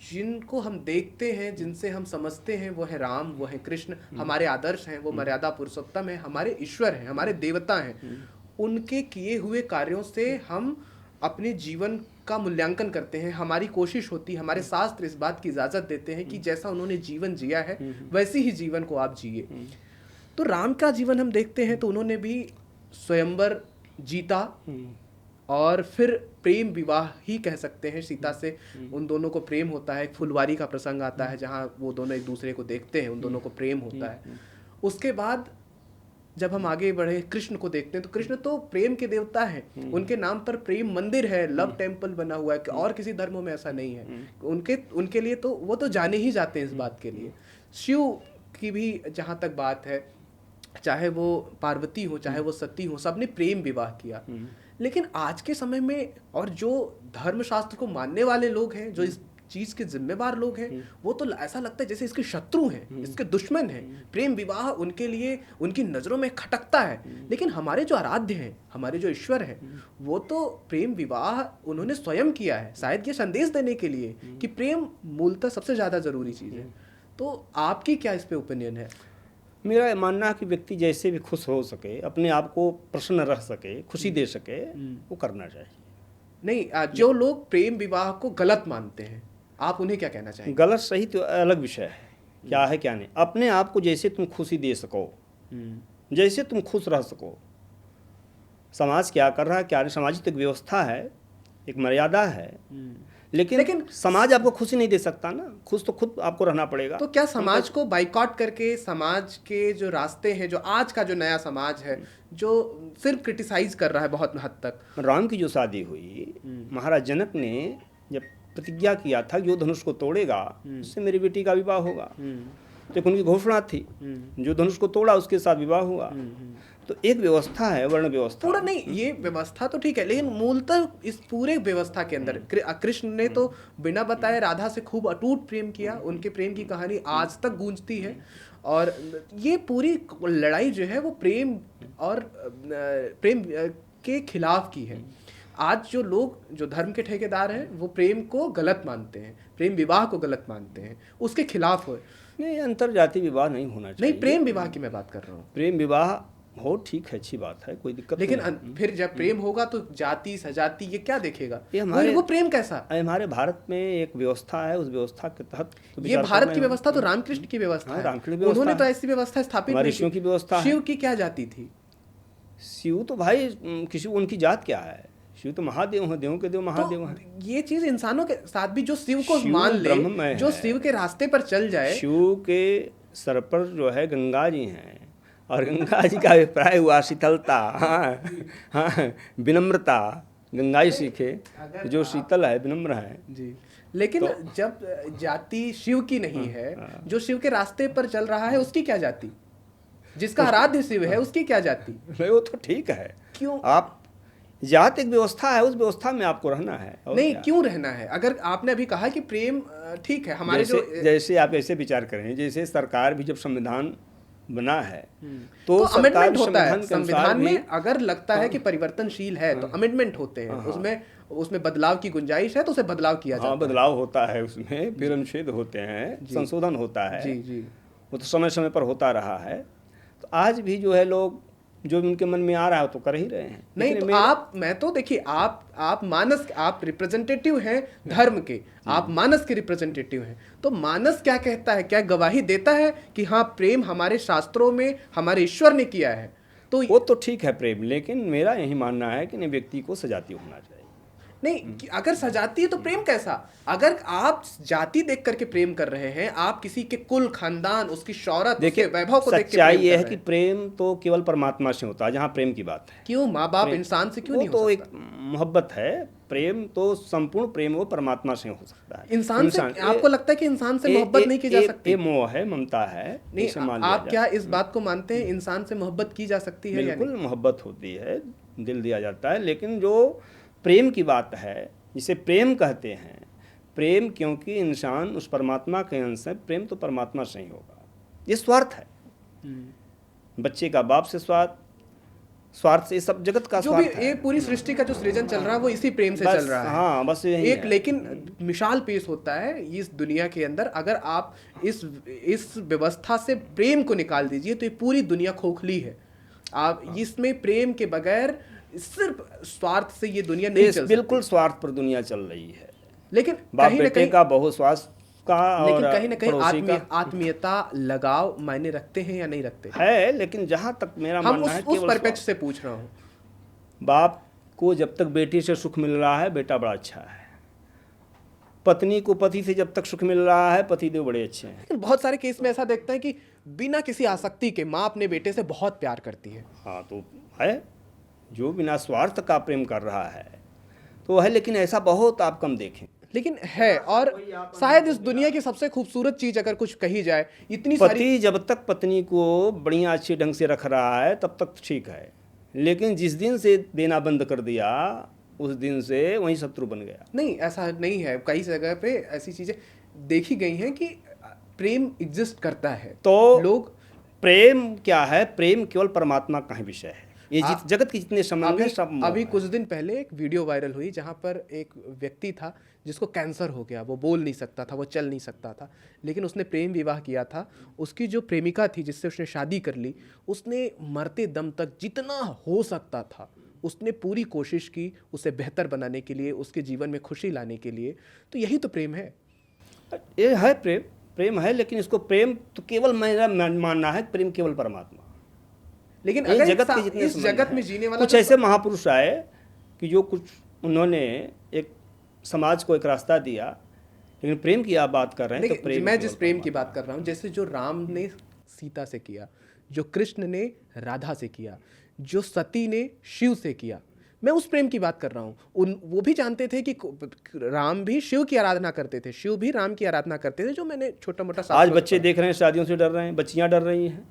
जिनको हम देखते हैं, जिनसे हम समझते हैं, वो है राम, वो है कृष्ण, हमारे आदर्श हैं, वो मर्यादा पुरुषोत्तम है, हमारे ईश्वर हैं, हमारे देवता हैं। उनके किए हुए कार्यों से हम अपने जीवन का मूल्यांकन करते हैं। हमारी कोशिश होती है, हमारे शास्त्र इस बात की इजाज़त देते हैं कि जैसा उन्होंने जीवन जिया है वैसे ही जीवन को आप जिए। तो राम का जीवन हम देखते हैं तो उन्होंने भी स्वयंवर जीता और फिर प्रेम विवाह ही कह सकते हैं सीता से। उन दोनों को प्रेम होता है, एक फुलवारी का प्रसंग आता है जहाँ वो दोनों एक दूसरे को देखते हैं, उन दोनों को प्रेम होता है। उसके बाद जब हम आगे बढ़े कृष्ण को देखते हैं तो कृष्ण तो प्रेम के देवता हैं। उनके नाम पर प्रेम मंदिर है, लव टेम्पल बना हुआ है, और किसी धर्मों में ऐसा नहीं है। उनके लिए तो वो तो जाने ही जाते हैं इस बात के लिए। शिव की भी जहाँ तक बात है, चाहे वो पार्वती हो चाहे वो सती हो, सबने प्रेम विवाह किया। लेकिन आज के समय में और जो धर्मशास्त्र को मानने वाले लोग हैं, जो इस चीज के जिम्मेवार लोग हैं, वो तो ऐसा लगता है जैसे इसके शत्रु हैं, इसके दुश्मन हैं। प्रेम विवाह उनके लिए, उनकी नजरों में खटकता है। लेकिन हमारे जो आराध्य हैं, हमारे जो ईश्वर हैं, वो तो प्रेम विवाह उन्होंने स्वयं किया है, शायद ये संदेश देने के लिए कि प्रेम मूलतः सबसे ज्यादा जरूरी चीज है। तो आपकी क्या इस पे ओपिनियन है? मेरा मानना है कि व्यक्ति जैसे भी खुश हो सके, अपने आप को प्रसन्न रह सके, खुशी दे सके, वो करना चाहिए। नहीं, जो लोग प्रेम विवाह को गलत मानते हैं, आप उन्हें क्या कहना चाहेंगे? गलत सही तो अलग विषय है, क्या है क्या नहीं। अपने आप को जैसे तुम खुशी दे सको, जैसे तुम खुश रह सको। समाज क्या कर रहा है, क्या नहीं, सामाजिक एक व्यवस्था है, एक मर्यादा है। लेकिन समाज आपको खुशी नहीं दे सकता ना, खुश तो खुद आपको रहना पड़ेगा। तो क्या समाज को बाइकआउट करके, समाज के जो रास्ते हैं, जो आज का जो नया समाज है, जो सिर्फ क्रिटिसाइज कर रहा है बहुत हद तक? राम की जो शादी हुई, महाराज जनक ने जब प्रतिज्ञा किया था जो धनुष को तोड़ेगा उससे मेरी बेटी का विवाह होगा, तो उनकी घोषणा थी। जो धनुष को तोड़ा उसके साथ विवाह हुआ। तो एक व्यवस्था है, वर्ण व्यवस्था। पूरा नहीं, ये व्यवस्था तो ठीक है, लेकिन मूलतः इस पूरे व्यवस्था के अंदर कृष्ण ने तो बिना बताए राधा से खूब अटूट प्रेम किया। उनके प्रेम की कहानी आज तक गूंजती है। और ये पूरी लड़ाई जो है वो प्रेम और प्रेम के खिलाफ की है। आज जो लोग, जो धर्म के ठेकेदार हैं, वो प्रेम को गलत मानते हैं, प्रेम विवाह को गलत मानते हैं, उसके खिलाफ हो। नहीं, अंतर जाति विवाह नहीं होना चाहिए। नहीं, प्रेम विवाह की मैं बात कर रहा हूँ। प्रेम विवाह हो, ठीक है, अच्छी बात है, कोई दिक्कत लेकिन नहीं। फिर जब प्रेम होगा तो जाति सजाति ये क्या देखेगा? ये हमारे वो प्रेम कैसा? हमारे भारत में एक व्यवस्था है, उस व्यवस्था के तहत तो ये विचार भारत करना की है। व्यवस्था तो रामकृष्ण की व्यवस्था हाँ, है। रामकृष्ण की व्यवस्था उन्होंने तो है। ऐसी व्यवस्था स्थापित हमारे नहीं शिव की व्यवस्था है। शिव की क्या जाति थी? शिव तो भाई किसी उनकी जात क्या है? शिव तो महादेव हैं, देवों के देव महादेव हैं। तो ये चीज इंसानों के साथ भी जो शिव को शिव मान ले, ब्रह्ममय जो है। शिव के रास्ते पर चल जाए। शिव के सर पर जो है गंगा जी हैं, और गंगा जी का अभिप्राय हुआ शीतलता, हाँ हाँ, विनम्रता। गंगा जी सीखे जो शीतल है, विनम्र है जी। लेकिन जब जाति शिव की नहीं है, जो शिव के रास्ते पर चल रहा है उसकी क्या जाति? जिसका आराध्य शिव है उसकी क्या जाति? नहीं, वो तो ठीक है। क्यों? आप जात एक व्यवस्था है, उस व्यवस्था में आपको रहना है। और नहीं, क्या? क्यों रहना है? अगर आपने अभी कहा कि प्रेम ठीक है, हमारे जैसे आप ऐसे विचार करें, जैसे सरकार भी जब संविधान बना है तो सरकार अमेंडमेंट होता है। के अनुसार संविधान भी- में अगर लगता है कि परिवर्तनशील है तो अमेंडमेंट होते हैं। उसमें बदलाव की गुंजाइश है तो उसे बदलाव किया जाता हाँ, है। बदलाव होता है, उसमें फिर अनुच्छेद होते हैं, संशोधन होता है। जी जी। वो तो समय समय पर होता रहा है। तो आज भी जो है लोग जो भी उनके मन में आ रहा है वो तो कर ही रहे हैं। नहीं तो मैं तो देखिए, आप मानस, आप रिप्रेजेंटेटिव हैं धर्म के, आप मानस के रिप्रेजेंटेटिव हैं। तो मानस क्या कहता है? क्या गवाही देता है कि हाँ, प्रेम हमारे शास्त्रों में हमारे ईश्वर ने किया है? तो वो तो ठीक है प्रेम, लेकिन मेरा यही मानना है कि नहीं, व्यक्ति को सजातीय होना चाहिए। नहीं, अगर सजाती है तो प्रेम कैसा? अगर आप जाति देख करके प्रेम कर रहे हैं, आप किसी के कुल खानदान, उसकी शौहरत, उसके वैभव को देख के सच्चाई प्रेम ये कर है रहे कि हैं। प्रेम तो केवल परमात्मा से होता है, जहाँ प्रेम की बात है। क्यों माँ बाप इंसान से क्यों वो नहीं तो हो एक सकता? मोहब्बत है। प्रेम तो संपूर्ण प्रेम वो परमात्मा से हो सकता है। इंसान से आपको लगता है कि इंसान से मोहब्बत नहीं की जा सकती? ये मोह है, ममता है, नहीं, इसे मान लिया आप जाए। क्या इस बात को मानते हैं इंसान से मोहब्बत की जा सकती है या बिल्कुल नहीं? मोहब्बत होती है, दिल दिया जाता है, लेकिन जो प्रेम की बात है, जिसे प्रेम कहते हैं, प्रेम क्योंकि इंसान उस परमात्मा के अंश है, प्रेम तो परमात्मा से ही होगा। ये स्वार्थ है, बच्चे का बाप से स्वार्थ से, ये सब जगत का जो भी स्वार्थ है। ये पूरी सृष्टि का जो सृजन चल रहा है वो इसी प्रेम से बस, चल रहा है। हाँ, बस यही एक है। लेकिन मिसाल पेश होता है इस दुनिया के अंदर, अगर आप इस व्यवस्था से प्रेम को निकाल दीजिए तो ये पूरी दुनिया खोखली है। आप इसमें प्रेम के बगैर सिर्फ स्वार्थ से ये दुनिया नहीं चल सकती। बिल्कुल स्वार्थ पर दुनिया चल रही है। लेकिन बाप कहीं ना बेटे कहीं का, बहु स्वार्थ का, लेकिन और कहीं ना कहीं पड़ोसी का आत्मीयता, लगाव मायने रखते हैं या नहीं रखते? है। लेकिन जहाँ तक मेरा हम मानना है, उस केवल परिप्रेक्ष्य से पूछ रहा हूँ। बाप को जब तक बेटी से सुख मिल रहा है, बेटा बड़ा अच्छा है। पत्नी को पति से जब तक सुख मिल रहा है, पति देव बड़े अच्छे हैं। लेकिन बहुत सारे केस में ऐसा देखते हैं कि बिना किसी आसक्ति के माँ अपने बेटे से बहुत प्यार करती है। हाँ, तो है, जो बिना स्वार्थ का प्रेम कर रहा है तो है, लेकिन ऐसा बहुत आप कम देखें। लेकिन है, और शायद इस दुनिया की सबसे खूबसूरत चीज अगर कुछ कही जाए, इतनी सारी पति जब तक पत्नी को बढ़िया अच्छे ढंग से रख रहा है तब तक ठीक है, लेकिन जिस दिन से देना बंद कर दिया उस दिन से वही शत्रु बन गया। नहीं, ऐसा नहीं है। कई जगह पे ऐसी चीजें देखी गई हैं कि प्रेम एग्जिस्ट करता है। तो लोग प्रेम क्या है? प्रेम केवल परमात्मा का ही विषय है। ये जगत के जितने संबंध हैं सब मोह अभी है। कुछ दिन पहले एक वीडियो वायरल हुई जहां पर एक व्यक्ति था जिसको कैंसर हो गया। वो बोल नहीं सकता था, वो चल नहीं सकता था, लेकिन उसने प्रेम विवाह किया था। उसकी जो प्रेमिका थी जिससे उसने शादी कर ली, उसने मरते दम तक जितना हो सकता था उसने पूरी कोशिश की उसे बेहतर बनाने के लिए, उसके जीवन में खुशी लाने के लिए। तो यही तो प्रेम है। ये है प्रेम, प्रेम है, लेकिन इसको प्रेम तो केवल मेरा मानना है, प्रेम केवल परमात्मा। लेकिन ये अगर जगत के जितने इस संबंध जगत हैं, में जीने वाला कुछ ऐसे महापुरुष आए कि जो कुछ उन्होंने एक समाज को एक रास्ता दिया, लेकिन प्रेम की आप बात कर रहे हैं तो देखिए, प्रेम मैं केवल जिस प्रेम की बात कर रहा हूँ, जैसे जो राम ने सीता से किया, जो कृष्ण ने राधा से किया, जो सती ने शिव से किया, मैं उस प्रेम की बात कर रहा हूँ। वो भी जानते थे कि राम भी शिव की आराधना करते थे, शिव भी राम की आराधना करते थे, जो मैंने छोटा मोटा आज बच्चे देख रहे हैं शादियों से डर रहे हैं, बच्चियां डर रही हैं,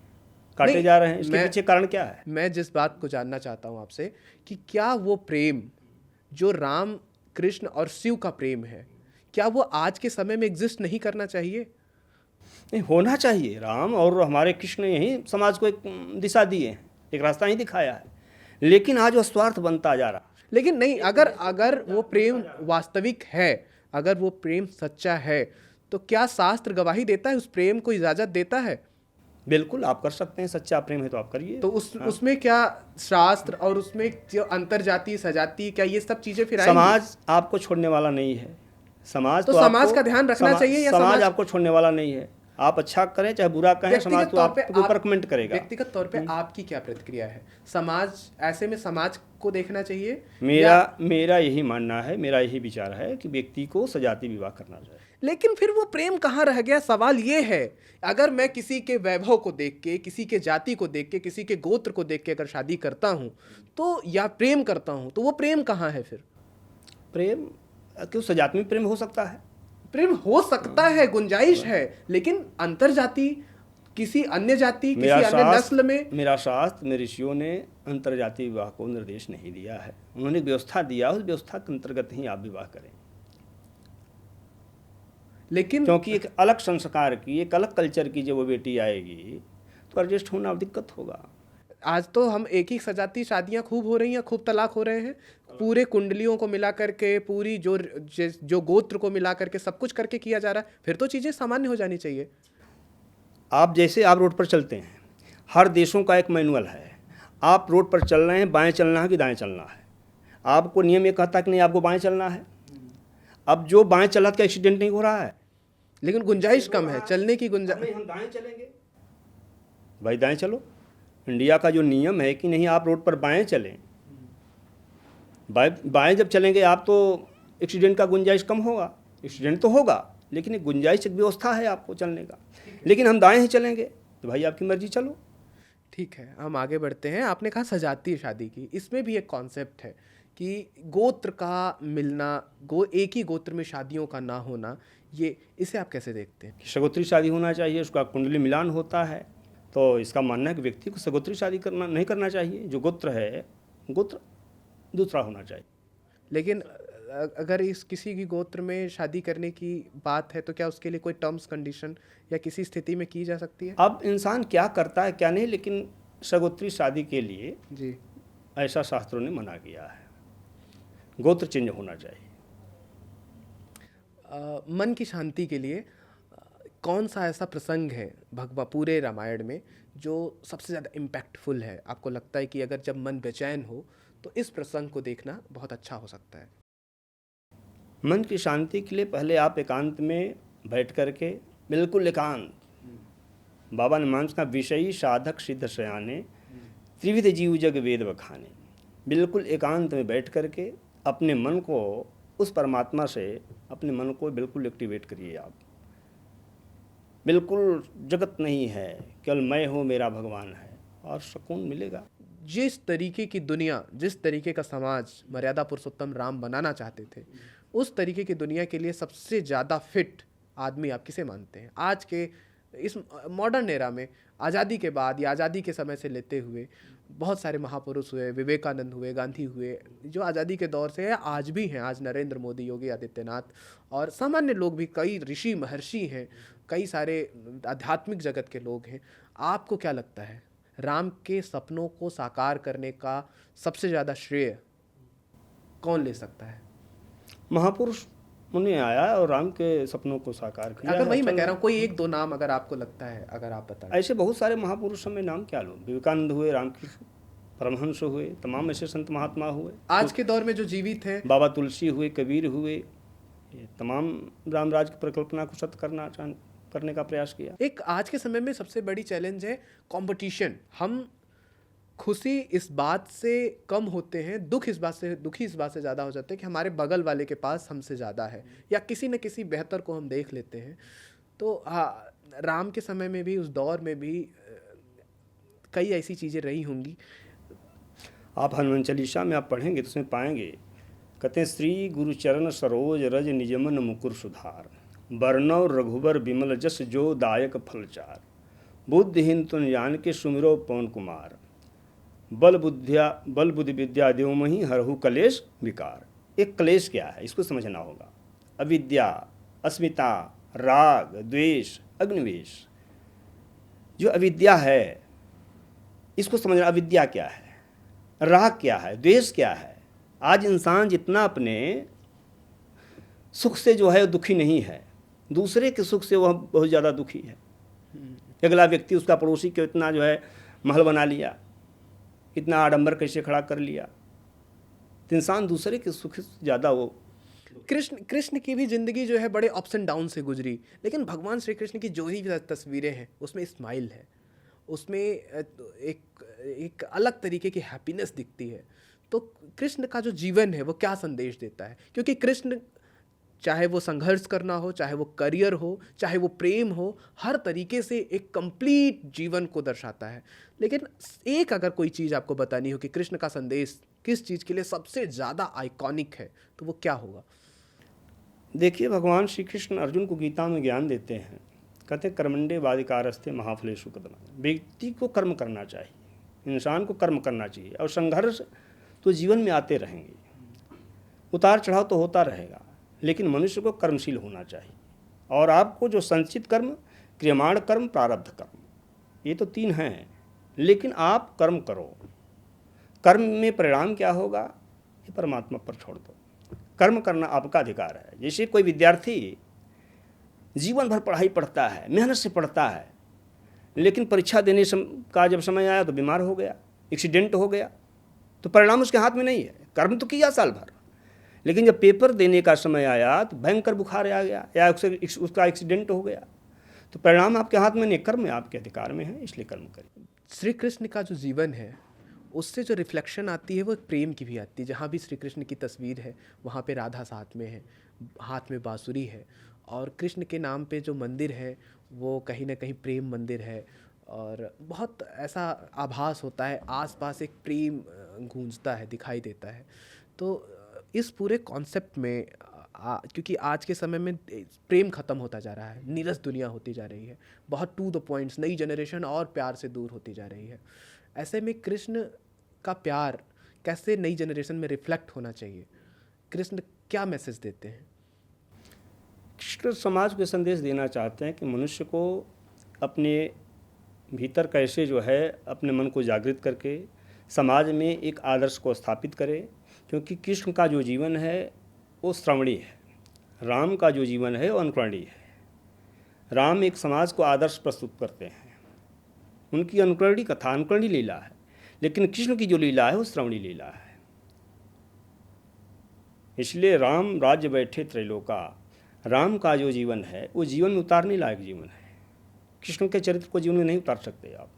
काटे जा रहे हैं। इसके पीछे कारण क्या है? मैं जिस बात को जानना चाहता हूँ आपसे कि क्या वो प्रेम जो राम, कृष्ण और शिव का प्रेम है, क्या वो आज के समय में एग्जिस्ट नहीं करना चाहिए? नहीं, होना चाहिए। राम और हमारे कृष्ण ने यही समाज को एक दिशा दी है, एक रास्ता ही दिखाया है, लेकिन आज वो स्वार्थ बनता जा रहा। लेकिन नहीं, अगर वो प्रेम वास्तविक है, अगर वो प्रेम सच्चा है, तो क्या शास्त्र गवाही देता है, उस प्रेम को इजाज़त देता है? बिल्कुल आप कर सकते हैं, सच्चा प्रेम है तो आप करिए। तो उसमें क्या शास्त्र और उसमें जो अंतर्जातीय सजातीय, क्या ये सब चीज़ें फिर आएंगी? समाज आपको छोड़ने वाला नहीं है। समाज तो तो समाज आपको का ध्यान रखना चाहिए या समाज समाज आपको छोड़ने वाला नहीं है। आप अच्छा करें चाहे बुरा कहें, समाज व्यक्तिगत तो तौर पे आपके ऊपर कमेंट करेगा। व्यक्तिगत तौर पे आपकी क्या प्रतिक्रिया है? समाज, ऐसे में समाज को देखना चाहिए मेरा यही मानना है, मेरा यही विचार है कि व्यक्ति को सजाती विवाह करना चाहिए। लेकिन फिर वो प्रेम कहाँ रह गया? सवाल ये है, अगर मैं किसी के वैभव को देख के, किसी के जाति को देख के, किसी के गोत्र को देख के अगर शादी करता हूँ तो, या प्रेम करता हूँ, तो वो प्रेम कहाँ है फिर? प्रेम क्यों, सजाती में प्रेम हो सकता है। प्रेम हो सकता है, गुंजाइश है, लेकिन अंतरजाति, किसी अन्य जाति, किसी अन्य नस्ल में। मेरा शास्त्र, मेरे ऋषियों ने अंतरजातीय विवाह को निर्देश नहीं दिया है। उन्होंने व्यवस्था दिया, उस व्यवस्था के अंतर्गत ही आप विवाह करें। लेकिन क्योंकि एक अलग संस्कार की, एक अलग कल्चर की जब वो बेटी आएगी तो एडजस्ट होना दिक्कत होगा। आज तो हम एक ही सजाती शादियां खूब हो रही हैं, खूब तलाक हो रहे हैं, पूरे कुंडलियों को मिला करके, पूरी जो गोत्र को मिला करके सब कुछ करके किया जा रहा है। फिर तो चीज़ें सामान्य हो जानी चाहिए। आप रोड पर चलते हैं, हर देशों का एक मैनुअल है। आप रोड पर चल रहे हैं, बाएं चलना है कि दाएं चलना है। आपको नियम ये कहता है कि नहीं आपको बाएं चलना है। अब जो बाएं चला तो एक्सीडेंट नहीं हो रहा है, लेकिन गुंजाइश कम है चलने की। गुंजाइश, हम दाएं चलेंगे भाई, दाएं चलो। इंडिया का जो नियम है कि नहीं आप रोड पर बाएं चलें, बाएं जब चलेंगे आप तो एक्सीडेंट का गुंजाइश कम होगा। एक्सीडेंट तो होगा लेकिन एक गुंजाइश, एक व्यवस्था है आपको चलने का। लेकिन हम दाएं ही चलेंगे तो भाई आपकी मर्जी, चलो। ठीक है, हम आगे बढ़ते हैं। आपने कहा सजाती शादी की, इसमें भी एक कॉन्सेप्ट है कि गोत्र का मिलना, एक ही गोत्र में शादियों का ना होना, ये इसे आप कैसे देखते हैं? सगोत्री शादी होना चाहिए, उसका कुंडली मिलान होता है। तो इसका मानना है कि व्यक्ति को सगोत्री शादी नहीं करना चाहिए। जो गोत्र है, गोत्र दूसरा होना चाहिए। लेकिन अगर इस किसी की गोत्र में शादी करने की बात है तो क्या उसके लिए कोई टर्म्स कंडीशन या किसी स्थिति में की जा सकती है? अब इंसान क्या करता है क्या नहीं, लेकिन सगोत्री शादी के लिए जी, ऐसा शास्त्रों ने मना किया है। गोत्र चेंज होना चाहिए। मन की शांति के लिए कौन सा ऐसा प्रसंग है पूरे रामायण में जो सबसे ज़्यादा इम्पैक्टफुल है? आपको लगता है कि अगर जब मन बेचैन हो तो इस प्रसंग को देखना बहुत अच्छा हो सकता है। मन की शांति के लिए पहले आप एकांत में बैठ करके, बिल्कुल एकांत, बाबा ने मानस का विषयी साधक सिद्ध सयाने, त्रिविध जीव जग वेद बखाने। बिल्कुल एकांत में बैठ करके अपने मन को उस परमात्मा से, अपने मन को बिल्कुल एक्टिवेट करिए। आप बिल्कुल जगत नहीं है, केवल मैं हूँ, मेरा भगवान है, और सुकून मिलेगा। जिस तरीके की दुनिया, जिस तरीके का समाज मर्यादा पुरुषोत्तम राम बनाना चाहते थे, उस तरीके की दुनिया के लिए सबसे ज़्यादा फिट आदमी आप किसे मानते हैं? आज के इस मॉडर्न एरा में, आज़ादी के बाद या आज़ादी के समय से लेते हुए बहुत सारे महापुरुष हुए, विवेकानंद हुए, गांधी हुए, जो आज़ादी के दौर से है, आज भी हैं। आज नरेंद्र मोदी, योगी आदित्यनाथ और सामान्य लोग भी, कई ऋषि महर्षि हैं, कई सारे आध्यात्मिक जगत के लोग हैं। आपको क्या लगता है, राम के सपनों को साकार करने का सबसे ज़्यादा श्रेय कौन ले सकता है? महापुरुष मुनि आया और राम के सपनों को साकार किया। अगर वही मैं कह रहा हूँ, कोई एक दो नाम अगर आपको लगता है, अगर आप बताएं। ऐसे बहुत सारे महापुरुष में नाम क्या लूँ, विवेकानंद हुए, रामकृष्ण परमहंस हुए, तमाम ऐसे संत महात्मा हुए। आज के दौर में जो जीवित हैं, बाबा तुलसी हुए, कबीर हुए, ये तमाम रामराज की परिकल्पना को सत्य करने का प्रयास किया। एक आज के समय में सबसे बड़ी चैलेंज है कंपटीशन। हम खुशी इस बात से कम होते हैं, दुखी इस बात से ज़्यादा हो जाते हैं कि हमारे बगल वाले के पास हमसे ज़्यादा है, या किसी न किसी बेहतर को हम देख लेते हैं। तो हाँ, राम के समय में भी, उस दौर में भी कई ऐसी चीज़ें रही होंगी। आप हनुमान चालीसा में आप पढ़ेंगे तो उसमें पाएंगे, कहते हैं श्री गुरु चरण सरोज रज निजमन मुकुर सुधार, वर्णव रघुबर विमल जस जो दायक फलचार, बुद्धिहीन तुन जान के सुमिरो पवन कुमार, बल बुद्धि विद्या देवमहि हरहु कलेश विकार। एक क्लेश क्या है, इसको समझना होगा। अविद्या, अस्मिता, राग, द्वेष, अग्निवेश। जो अविद्या है इसको समझना, अविद्या क्या है, राग क्या है, द्वेष क्या है। आज इंसान जितना अपने सुख से जो है दुखी नहीं है, दूसरे के सुख से वह बहुत ज़्यादा दुखी है। अगला व्यक्ति उसका पड़ोसी को इतना जो है महल बना लिया, इतना आडंबर कैसे खड़ा कर लिया, तो इंसान दूसरे के सुख से ज़्यादा वो। कृष्ण की भी जिंदगी जो है बड़े अप्स एंड डाउन से गुजरी, लेकिन भगवान श्री कृष्ण की जो ही तस्वीरें हैं उसमें स्माइल है, उसमें एक अलग तरीके की हैप्पीनेस दिखती है। तो कृष्ण का जो जीवन है वो क्या संदेश देता है? क्योंकि कृष्ण, चाहे वो संघर्ष करना हो, चाहे वो करियर हो, चाहे वो प्रेम हो, हर तरीके से एक कंप्लीट जीवन को दर्शाता है। लेकिन एक अगर कोई चीज़ आपको बतानी हो कि कृष्ण का संदेश किस चीज़ के लिए सबसे ज़्यादा आइकॉनिक है, तो वो क्या होगा? देखिए, भगवान श्री कृष्ण अर्जुन को गीता में ज्ञान देते हैं, कहते हैं कर्मण्डे वादिकारस्ते महाफलेषु कदम। व्यक्ति को कर्म करना चाहिए, इंसान को कर्म करना चाहिए, और संघर्ष तो जीवन में आते रहेंगे, उतार चढ़ाव तो होता रहेगा, लेकिन मनुष्य को कर्मशील होना चाहिए। और आपको जो संचित कर्म, क्रियमाण कर्म, प्रारब्ध कर्म, ये तो 3 हैं, लेकिन आप कर्म करो। कर्म में परिणाम क्या होगा ये परमात्मा पर छोड़ दो। कर्म करना आपका अधिकार है। जैसे कोई विद्यार्थी जीवन भर पढ़ाई पढ़ता है, मेहनत से पढ़ता है, लेकिन परीक्षा देने का जब समय आया तो बीमार हो गया, एक्सीडेंट हो गया, तो परिणाम उसके हाथ में नहीं है। कर्म तो किया साल भर, लेकिन जब पेपर देने का समय आया तो भयंकर बुखार आ गया या उसका एक्सीडेंट हो गया, तो परिणाम आपके हाथ में नहीं, कर्म आपके अधिकार में है, इसलिए कर्म करिए। श्री कृष्ण का जो जीवन है उससे जो रिफ्लेक्शन आती है वो प्रेम की भी आती है। जहाँ भी श्री कृष्ण की तस्वीर है वहाँ पे राधा साथ में है, हाथ में बांसुरी है, और कृष्ण के नाम पे जो मंदिर है वो कहीं ना कहीं प्रेम मंदिर है, और बहुत ऐसा आभास होता है, आसपास एक प्रेम गूंजता है, दिखाई देता है। तो इस पूरे कॉन्सेप्ट में क्योंकि आज के समय में प्रेम ख़त्म होता जा रहा है, नीरस दुनिया होती जा रही है, बहुत टू द पॉइंट्स, नई जनरेशन और प्यार से दूर होती जा रही है। ऐसे में कृष्ण का प्यार कैसे नई जनरेशन में रिफ्लेक्ट होना चाहिए? कृष्ण क्या मैसेज देते हैं? कृष्ण समाज को संदेश देना चाहते हैं कि मनुष्य को अपने भीतर कैसे जो है अपने मन को जागृत करके समाज में एक आदर्श को स्थापित करे। क्योंकि कृष्ण का जो जीवन है वो श्रवणीय है, राम का जो जीवन है वो अनुकरणीय है। राम एक समाज को आदर्श प्रस्तुत करते हैं, उनकी अनुकरणीय कथा, अनुकरणीय लीला है, लेकिन कृष्ण की जो लीला है वो श्रवणीय लीला है। इसलिए राम राज्य बैठे त्रैलोका, राम का जो जीवन है वो जीवन में उतारने लायक जीवन है। कृष्ण के चरित्र को जीवन में नहीं उतार सकते आप।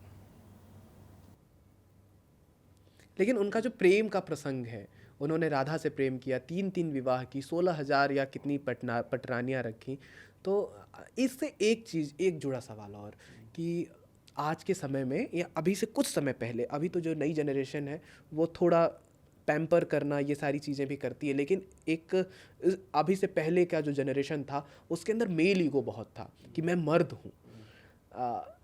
लेकिन उनका जो प्रेम का प्रसंग है, उन्होंने राधा से प्रेम किया, 3 विवाह की, 16,000 या कितनी पटरानियाँ रखी। तो इससे एक चीज़, एक जुड़ा सवाल और, कि आज के समय में या अभी से कुछ समय पहले, अभी तो जो नई जनरेशन है वो थोड़ा पैम्पर करना ये सारी चीज़ें भी करती है, लेकिन एक अभी से पहले का जो जनरेशन था उसके अंदर मेल ईगो बहुत था कि मैं मर्द हूँ।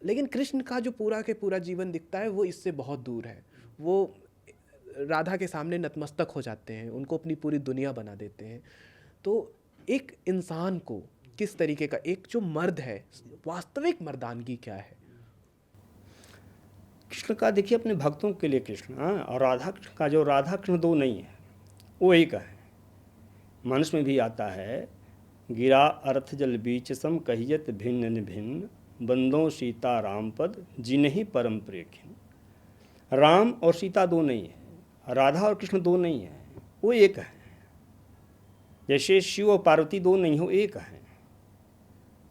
लेकिन कृष्ण का जो पूरा के पूरा जीवन दिखता है वो इससे बहुत दूर है। वो राधा के सामने नतमस्तक हो जाते हैं, उनको अपनी पूरी दुनिया बना देते हैं। तो एक इंसान को किस तरीके का, एक जो मर्द है, वास्तविक मर्दानगी क्या है? कृष्ण का देखिए अपने भक्तों के लिए कृष्ण, और राधा कृष्ण का जो राधा कृष्ण 2 नहीं है, वो एक है। मनुष्य में भी आता है, गिरा अर्थ जल बीच सम कहियत भिन्न भिन्न, बंदों सीता राम पद जिन्हीं परम प्रिय खिन। राम और सीता 2 नहीं है, राधा और कृष्ण 2 नहीं है, वो एक है। जैसे शिव और पार्वती 2 नहीं हो, एक है।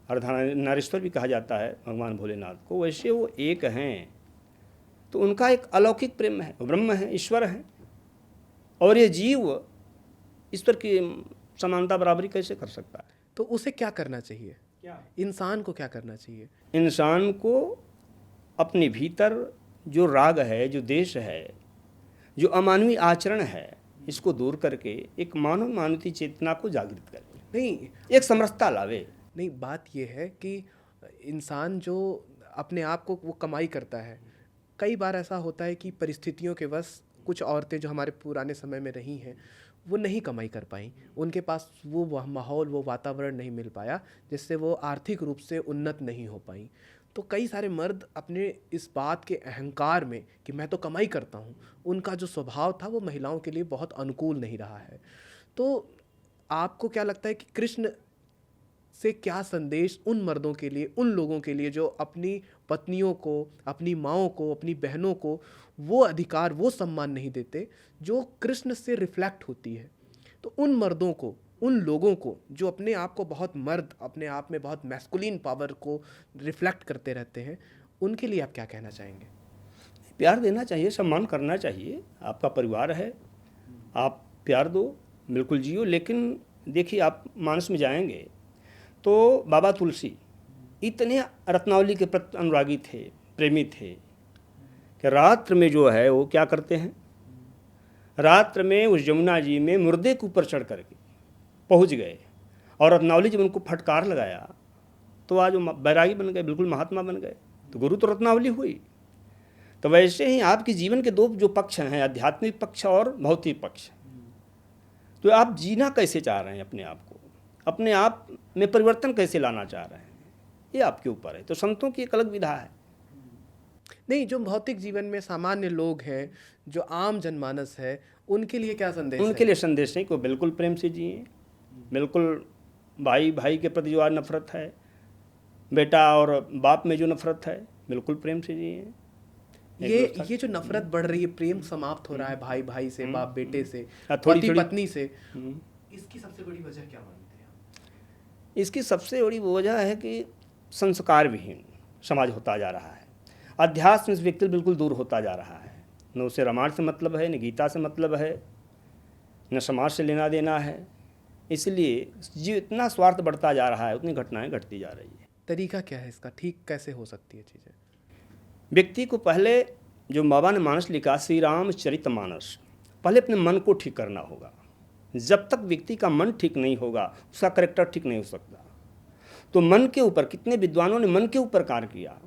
अर्धनारीश्वर भी कहा जाता है भगवान भोलेनाथ को, वैसे वो एक हैं। तो उनका एक अलौकिक प्रेम है, ब्रह्म है, ईश्वर है, और ये जीव ईश्वर की समानता बराबरी कैसे कर सकता है? तो उसे क्या करना चाहिए? क्या इंसान को क्या करना चाहिए? इंसान को अपने भीतर जो राग है, जो देश है, जो अमानवीय आचरण है, इसको दूर करके एक मानव मानवीय चेतना को जागृत करे, नहीं, एक समरसता लावे। नहीं, बात यह है कि इंसान जो अपने आप को वो कमाई करता है, कई बार ऐसा होता है कि परिस्थितियों के वश कुछ औरतें जो हमारे पुराने समय में रही हैं वो नहीं कमाई कर पाई, उनके पास वो माहौल, वो वातावरण नहीं मिल पाया जिससे वो आर्थिक रूप से उन्नत नहीं हो पाई। तो कई सारे मर्द अपने इस बात के अहंकार में कि मैं तो कमाई करता हूँ, उनका जो स्वभाव था वो महिलाओं के लिए बहुत अनुकूल नहीं रहा है। तो आपको क्या लगता है कि कृष्ण से क्या संदेश उन मर्दों के लिए, उन लोगों के लिए जो अपनी पत्नियों को, अपनी माँओं को, अपनी बहनों को वो अधिकार, वो सम्मान नहीं देते जो कृष्ण से रिफ्लेक्ट होती है। तो उन मर्दों को, उन लोगों को जो अपने आप को बहुत मर्द, अपने आप में बहुत मैस्कुलिन पावर को रिफ्लेक्ट करते रहते हैं, उनके लिए आप क्या कहना चाहेंगे? प्यार देना चाहिए, सम्मान करना चाहिए। आपका परिवार है, आप प्यार दो, बिल्कुल जियो। लेकिन देखिए, आप मानस में जाएंगे तो बाबा तुलसी इतने रत्नावली के प्रति अनुरागी थे, प्रेमी थे, कि रात्र में जो है वो क्या करते हैं, रात्र में उस यमुना जी में मुर्दे के ऊपर चढ़ करके पहुंच गए। और रत्नावली जब उनको फटकार लगाया तो आज वो बैरागी बन गए, बिल्कुल महात्मा बन गए। तो गुरु तो रत्नावली हुई। तो वैसे ही आपके जीवन के दो जो पक्ष हैं, आध्यात्मिक पक्ष और भौतिक पक्ष, तो आप जीना कैसे चाह रहे हैं, अपने आप को, अपने आप में परिवर्तन कैसे लाना चाह रहे हैं, ये आपके ऊपर है। तो संतों की एक अलग विधा है। नहीं, जो भौतिक जीवन में सामान्य लोग हैं, जो आम जनमानस है, उनके लिए क्या संदेश है? उनके लिए संदेश है कि वो बिल्कुल प्रेम से जिए, बिल्कुल भाई भाई के प्रति जो आज नफरत है, बेटा और बाप में जो नफरत है, बिल्कुल प्रेम से जिए। ये जो नफरत बढ़ रही है, प्रेम समाप्त हो रहा है भाई भाई से, बाप बेटे से, थोड़ी पति थोड़ी पत्नी से, इसकी सबसे बड़ी वजह क्या मानते हैं आप? इसकी सबसे बड़ी वजह है कि संस्कार विहीन समाज होता जा रहा है। अध्यात्म से व्यक्ति बिल्कुल दूर होता जा रहा है। न उसे रामायण से मतलब है, न गीता से मतलब है, न समाज से लेना देना है। इसलिए जितना स्वार्थ बढ़ता जा रहा है, उतनी घटनाएं घटती जा रही है। तरीका क्या है इसका? ठीक कैसे हो सकती है चीज़ें? व्यक्ति को पहले, जो बाबा ने मानस लिखा, श्री रामचरित मानस, पहले अपने मन को ठीक करना होगा। जब तक व्यक्ति का मन ठीक नहीं होगा, उसका करेक्टर ठीक नहीं हो सकता। तो मन के ऊपर, कितने विद्वानों ने मन के ऊपर कार्य किया।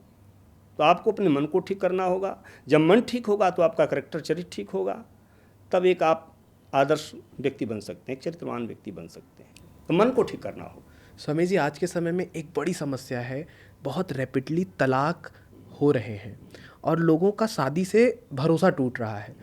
तो आपको अपने मन को ठीक करना होगा। जब मन ठीक होगा तो आपका करेक्टर, चरित्र ठीक होगा, तब एक आप आदर्श व्यक्ति बन सकते हैं, एक चरित्रवान व्यक्ति बन सकते हैं। तो मन को ठीक करना होगा। स्वामी जी, आज के समय में एक बड़ी समस्या है, बहुत रैपिडली तलाक हो रहे हैं और लोगों का शादी से भरोसा टूट रहा है।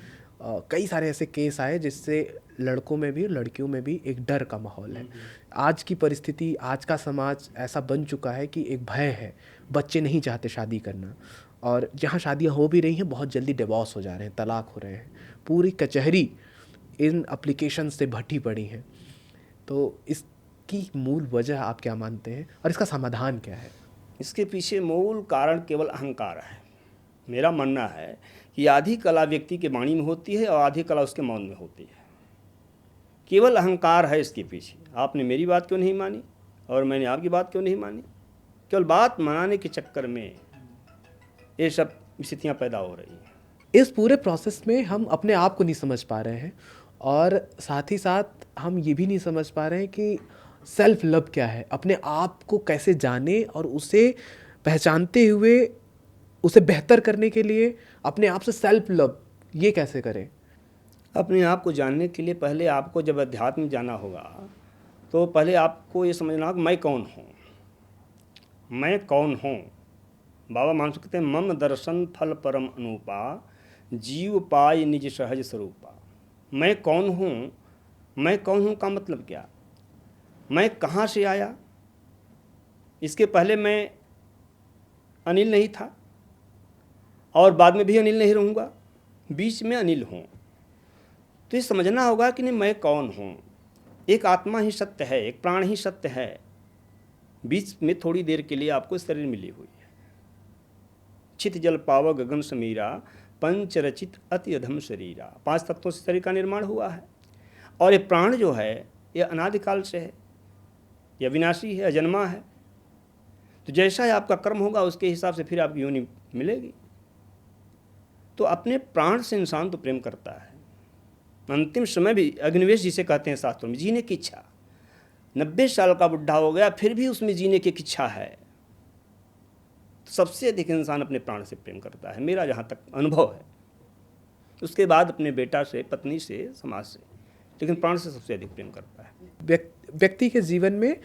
कई सारे ऐसे केस आए जिससे लड़कों में भी लड़कियों में भी एक डर का माहौल है। आज की परिस्थिति, आज का समाज ऐसा बन चुका है कि एक भय है, बच्चे नहीं चाहते शादी करना, और जहाँ शादियाँ हो भी रही हैं बहुत जल्दी डिवोर्स हो जा रहे हैं, तलाक हो रहे हैं। पूरी कचहरी इन एप्लीकेशन से भटी पड़ी है। तो इसकी मूल वजह आप क्या मानते हैं और इसका समाधान क्या है? इसके पीछे मूल कारण केवल अहंकार है। मेरा मानना है कि आधी कला व्यक्ति के वाणी में होती है और आधी कला उसके मौन में होती है। केवल अहंकार है इसके पीछे। आपने मेरी बात क्यों नहीं मानी और मैंने आपकी बात क्यों नहीं मानी? केवल बात मनाने के चक्कर में ये सब स्थितियाँ पैदा हो रही हैं। इस पूरे प्रोसेस में हम अपने आप को नहीं समझ पा रहे हैं और साथ ही साथ हम ये भी नहीं समझ पा रहे हैं कि सेल्फ लव क्या है, अपने आप को कैसे जाने और उसे पहचानते हुए उसे बेहतर करने के लिए अपने आप से सेल्फ लव ये कैसे करें? अपने आप को जानने के लिए पहले आपको जब अध्यात्म में जाना होगा तो पहले आपको ये समझना होगा मैं कौन हूँ। मैं कौन हूँ? बाबा मानस कहते हैं, मम दर्शन फल परम अनुपा, जीव पाय निज सहज स्वरूपा। मैं कौन हूँ? मैं कौन हूँ का मतलब क्या? मैं कहाँ से आया? इसके पहले मैं अनिल नहीं था और बाद में भी अनिल नहीं रहूँगा, बीच में अनिल हूँ। तो ये समझना होगा कि नहीं, मैं कौन हूँ। एक आत्मा ही सत्य है, एक प्राण ही सत्य है। बीच में थोड़ी देर के लिए आपको शरीर मिली हुई है। चित जल पाव गगन समीरा, पंच रचित अति अधम शरीरा। 5 तत्वों से शरीर का निर्माण हुआ है। और ये प्राण जो है ये अनादिकाल से है, यह विनाशी है, अजन्मा है। तो जैसा ही आपका कर्म होगा उसके हिसाब से फिर आपकी योनि मिलेगी। तो अपने प्राण से इंसान तो प्रेम करता है। अंतिम समय भी अग्निवेश जिसे कहते हैं शास्त्रों में, जीने की इच्छा। 90 साल का बुढ़ा हो गया फिर भी उसमें जीने की इच्छा है। तो सबसे अधिक इंसान अपने प्राण से प्रेम करता है, मेरा जहाँ तक अनुभव है। उसके बाद अपने बेटा से, पत्नी से, समाज से, लेकिन प्राण से सबसे अधिक प्रेम करता है। व्यक्ति के जीवन में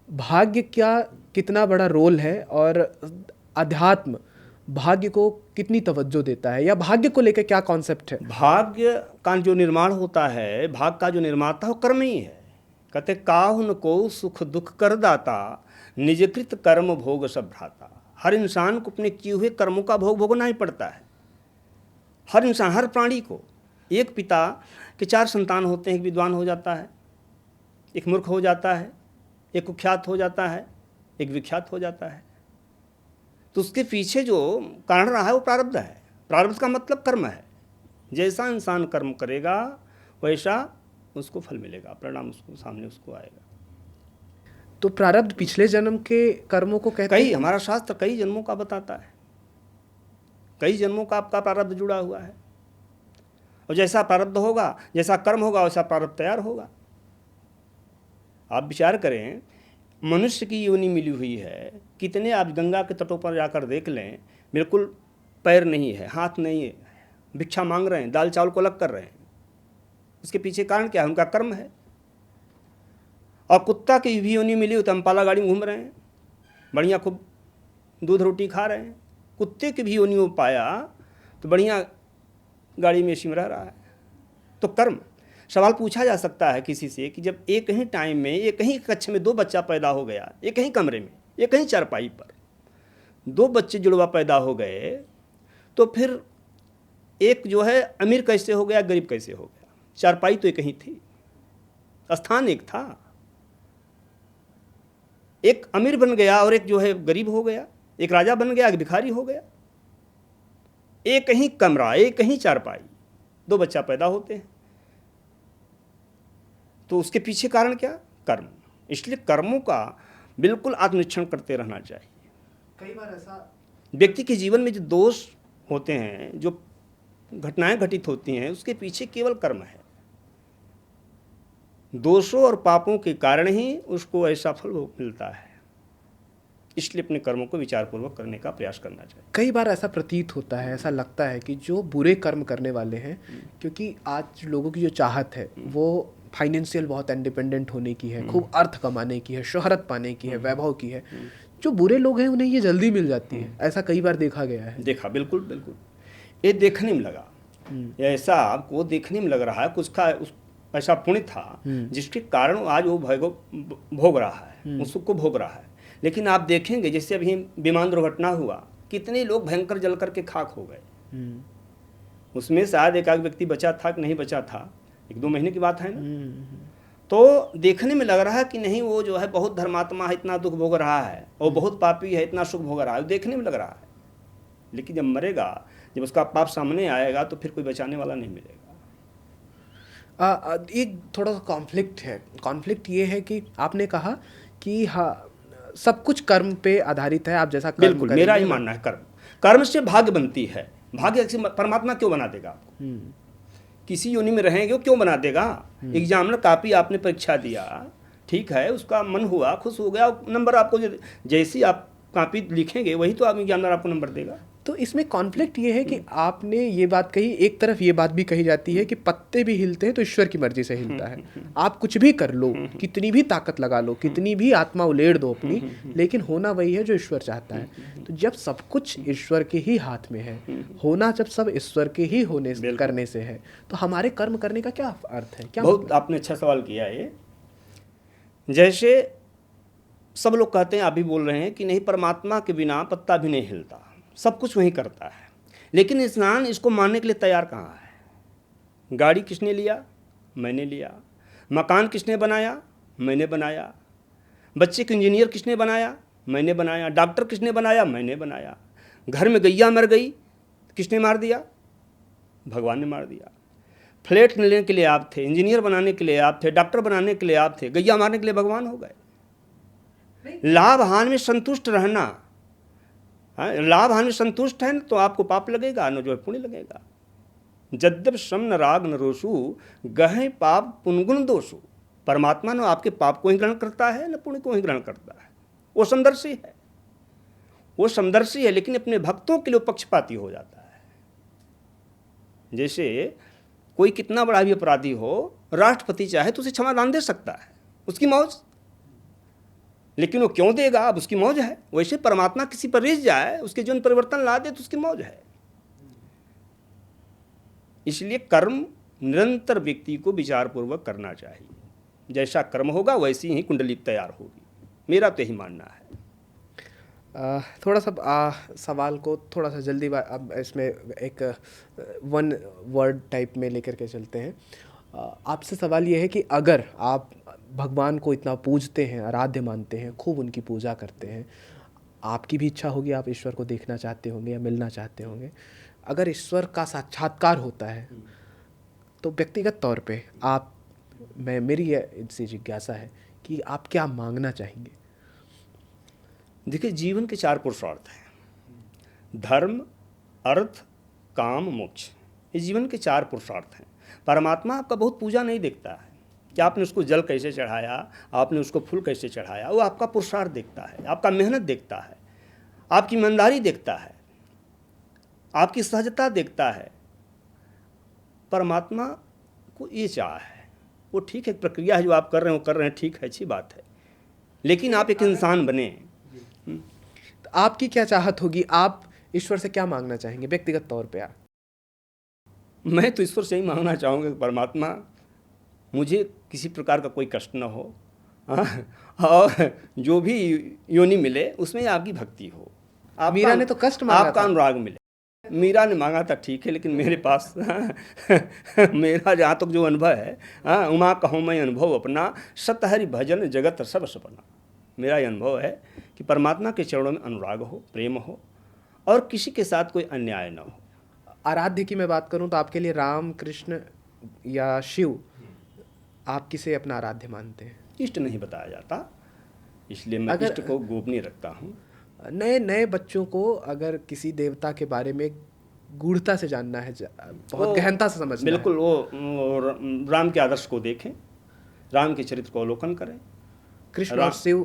भाग्य क्या कितना बड़ा रोल है और अध्यात्म भाग्य को कितनी तवज्जो देता है, या भाग्य को लेकर क्या कॉन्सेप्ट है? भाग्य का जो निर्माण होता है, भाग्य का जो निर्माता है वो कर्म ही है। कहते काहु न को सुख दुख कर दाता, निजकृत कर्म भोग सब भ्राता। हर इंसान को अपने किए हुए कर्मों का भोग भोगना ही पड़ता है। हर इंसान, हर प्राणी को। एक पिता के 4 संतान होते हैं, एक विद्वान हो जाता है, एक मूर्ख हो जाता है, एक कुख्यात हो जाता है, एक विख्यात हो जाता है। तो उसके पीछे जो कारण रहा है वो प्रारब्ध है। प्रारब्ध का मतलब कर्म है। जैसा इंसान कर्म करेगा वैसा उसको फल मिलेगा, परिणाम उसको सामने उसको आएगा। तो प्रारब्ध पिछले जन्म के कर्मों को कहते हैं। हमारा शास्त्र कई जन्मों का बताता है, कई जन्मों का आपका प्रारब्ध जुड़ा हुआ है। और जैसा प्रारब्ध होगा, जैसा कर्म होगा, वैसा प्रारब्ध तैयार होगा। आप विचार करें, मनुष्य की योनि मिली हुई है, कितने आप गंगा के तटों पर जाकर देख लें, बिल्कुल पैर नहीं है, हाथ नहीं है, भिक्षा मांग रहे हैं, दाल चावल को अलग कर रहे हैं। उसके पीछे कारण क्या है? उनका कर्म है। और कुत्ता की भी योनि मिली हो तो अम्पाला गाड़ी में घूम रहे हैं, बढ़िया खूब दूध रोटी खा रहे हैं। कुत्ते की भी योनि में पाया तो बढ़िया गाड़ी में एसी में रह रहा है। तो कर्म। सवाल पूछा जा सकता है किसी से कि जब एक ही टाइम में, एक ही कक्ष में 2 बच्चा पैदा हो गया, एक ही कमरे में, एक ही चारपाई पर 2 बच्चे जुड़वा पैदा हो गए, तो फिर एक जो है अमीर कैसे हो गया, गरीब कैसे हो गया? चारपाई तो एक ही थी, स्थान एक था। एक अमीर बन गया और एक जो है गरीब हो गया, एक राजा बन गया, एक भिखारी हो गया। एक ही कमरा, एक ही चारपाई, 2 बच्चा पैदा होते हैं। तो उसके पीछे कारण क्या? कर्म। इसलिए कर्मों का बिल्कुल आत्मनिरीक्षण करते रहना चाहिए। कई बार ऐसा व्यक्ति के जीवन में जो दोष होते हैं, जो घटनाएं घटित होती हैं, उसके पीछे केवल कर्म है। दोषों और पापों के कारण ही उसको ऐसा फल मिलता है। इसलिए अपने कर्मों को विचारपूर्वक करने का प्रयास करना चाहिए। कई बार ऐसा प्रतीत होता है, ऐसा लगता है कि जो बुरे कर्म करने वाले हैं, क्योंकि आज लोगों की जो चाहत है वो फाइनेंशियल बहुत इंडिपेंडेंट होने की है, खूब अर्थ कमाने की है, शोहरत पाने की है, वैभव की है। जो बुरे लोग हैं उन्हें ये जल्दी मिल जाती है, ऐसा कई बार देखा गया है। देखा, बिल्कुल बिल्कुल। ये देखने में लगा, ऐसा आपको देखने में लग रहा है कुछ का ऐसा पुण्य था जिसके कारण आज वो भोग रहा है, उस सुख को भोग रहा है। लेकिन आप देखेंगे जैसे अभी विमान दुर्घटना हुआ, कितने लोग भयंकर जल करके खाक हो गए। उसमें शायद एक आध व्यक्ति बचा था कि नहीं बचा था, 1-2 महीने की बात है ना। तो देखने में लग रहा है कि नहीं, वो जो है बहुत धर्मात्मा है, इतना दुख भोग रहा है, और बहुत पापी है, इतना सुख भोग रहा है, देखने में लग रहा है। लेकिन जब मरेगा, जब उसका पाप सामने आएगा, तो फिर कोई बचाने वाला नहीं मिलेगा। एक थोड़ा सा कॉन्फ्लिक्ट है। कॉन्फ्लिक्ट ये है कि आपने कहा कि हाँ, सब कुछ कर्म पे आधारित है। आप जैसा कर्म बिल्कुल, मेरा ही मानना है। कर्म से भाग्य बनती है। भाग्य से परमात्मा क्यों बना देगा आपको? किसी योनि में रहेंगे वो क्यों बना देगा? एग्जामिनर कॉपी आपने परीक्षा दिया, ठीक है, उसका मन हुआ, खुश हो गया, नंबर आपको जैसी आप कॉपी लिखेंगे वही तो आप एग्जामिनर आपको नंबर देगा। तो इसमें कॉन्फ्लिक्ट ये है कि आपने ये बात कही, एक तरफ ये बात भी कही जाती है कि पत्ते भी हिलते हैं तो ईश्वर की मर्जी से हिलता है। आप कुछ भी कर लो, कितनी भी ताकत लगा लो, कितनी भी आत्मा उलेड़ दो अपनी, लेकिन होना वही है जो ईश्वर चाहता है। तो जब सब कुछ ईश्वर के ही हाथ में है, होना जब सब ईश्वर के ही होने करने से है, तो हमारे कर्म करने का क्या अर्थ है? क्या बहुत आपने अच्छा सवाल किया है। जैसे सब लोग कहते हैं, आप भी बोल रहे हैं कि नहीं, परमात्मा के बिना पत्ता भी नहीं हिलता, सब कुछ वही करता है। लेकिन इंसान इसको मानने के लिए तैयार कहाँ है? गाड़ी किसने लिया? मैंने लिया। मकान किसने बनाया? मैंने बनाया। बच्चे को इंजीनियर किसने बनाया? मैंने बनाया। डॉक्टर किसने बनाया? मैंने बनाया। घर में गैया मर गई, किसने मार दिया? भगवान ने मार दिया। फ्लैट लेने के लिए आप थे, इंजीनियर बनाने के लिए आप थे, डॉक्टर बनाने के लिए आप थे, गैया मारने के लिए भगवान हो गए। लाभ हानि में संतुष्ट रहना, लाभ हानि संतुष्ट है तो आपको पाप लगेगा, न जो है पुण्य लगेगा। जद्यप श्रम न राग न रोषु, गहे पाप पुनगुण दोषु। परमात्मा न आपके पाप को ही ग्रहण करता है, न पुण्य को ही ग्रहण करता है। वो समदर्शी है, वो समदर्शी है, लेकिन अपने भक्तों के लिए पक्षपाती हो जाता है। जैसे कोई कितना बड़ा भी अपराधी हो, राष्ट्रपति चाहे तो उसे क्षमादान दे सकता है, उसकी मौज, लेकिन वो क्यों देगा? अब उसकी मौज है। वैसे परमात्मा किसी पर रिझ जाए, उसके जीवन परिवर्तन ला दे तो उसकी मौज है। इसलिए कर्म निरंतर व्यक्ति को विचारपूर्वक करना चाहिए। जैसा कर्म होगा वैसी ही कुंडली तैयार होगी। मेरा तो यही मानना है। थोड़ा सा सवाल को थोड़ा सा जल्दी अब इसमें एक वन वर्ड टाइप में लेकर के चलते हैं। आपसे सवाल ये है कि अगर आप भगवान को इतना पूजते हैं, आराध्य मानते हैं, खूब उनकी पूजा करते हैं, आपकी भी इच्छा होगी, आप ईश्वर को देखना चाहते होंगे या मिलना चाहते होंगे, अगर ईश्वर का साक्षात्कार होता है तो व्यक्तिगत तौर पे आप मेरी इनसे जिज्ञासा है कि आप क्या मांगना चाहेंगे? देखिए, जीवन के 4 पुरुषार्थ हैं: धर्म, अर्थ, काम, मोक्ष। ये जीवन के 4 पुरुषार्थ हैं। परमात्मा आपका बहुत पूजा नहीं देखता है कि आपने उसको जल कैसे चढ़ाया, आपने उसको फूल कैसे चढ़ाया। वो आपका पुरुषार्थ देखता है, आपका मेहनत देखता है, आपकी ईमानदारी देखता है, आपकी सहजता देखता है। परमात्मा को ये चाह है, वो ठीक है, प्रक्रिया है जो आप कर रहे हैं, ठीक है, अच्छी बात है, लेकिन आप एक इंसान बने। तो आपकी क्या चाहत होगी? आप ईश्वर से क्या मांगना चाहेंगे व्यक्तिगत तौर पे? आप मैं तो ईश्वर से ही मांगना चाहूँगा कि परमात्मा मुझे किसी प्रकार का कोई कष्ट न हो, और जो भी योनि मिले उसमें आपकी भक्ति हो। मीरा ने तो कष्ट मांगा आपका था। अनुराग मिले। मीरा ने मांगा था, ठीक है, लेकिन मेरे पास मेरा जहाँ तक जो अनुभव है, उमा कहूँ मैं अनुभव अपना, सतहरि भजन जगत सब सपना। मेरा ये अनुभव है कि परमात्मा के चरणों में अनुराग हो, प्रेम हो, और किसी के साथ कोई अन्याय न हो। आराध्य की मैं बात करूं तो आपके लिए राम, कृष्ण या शिव, आप किसे अपना आराध्य मानते हैं? इष्ट नहीं बताया जाता, इसलिए मैं इष्ट को गोपनीय रखता हूँ। नए नए बच्चों को अगर किसी देवता के बारे में गूढ़ता से जानना है, बहुत गहनता से समझना बिल्कुल है, वो राम के आदर्श को देखें, राम के चरित्र को अवलोकन करें। कृष्ण और शिव,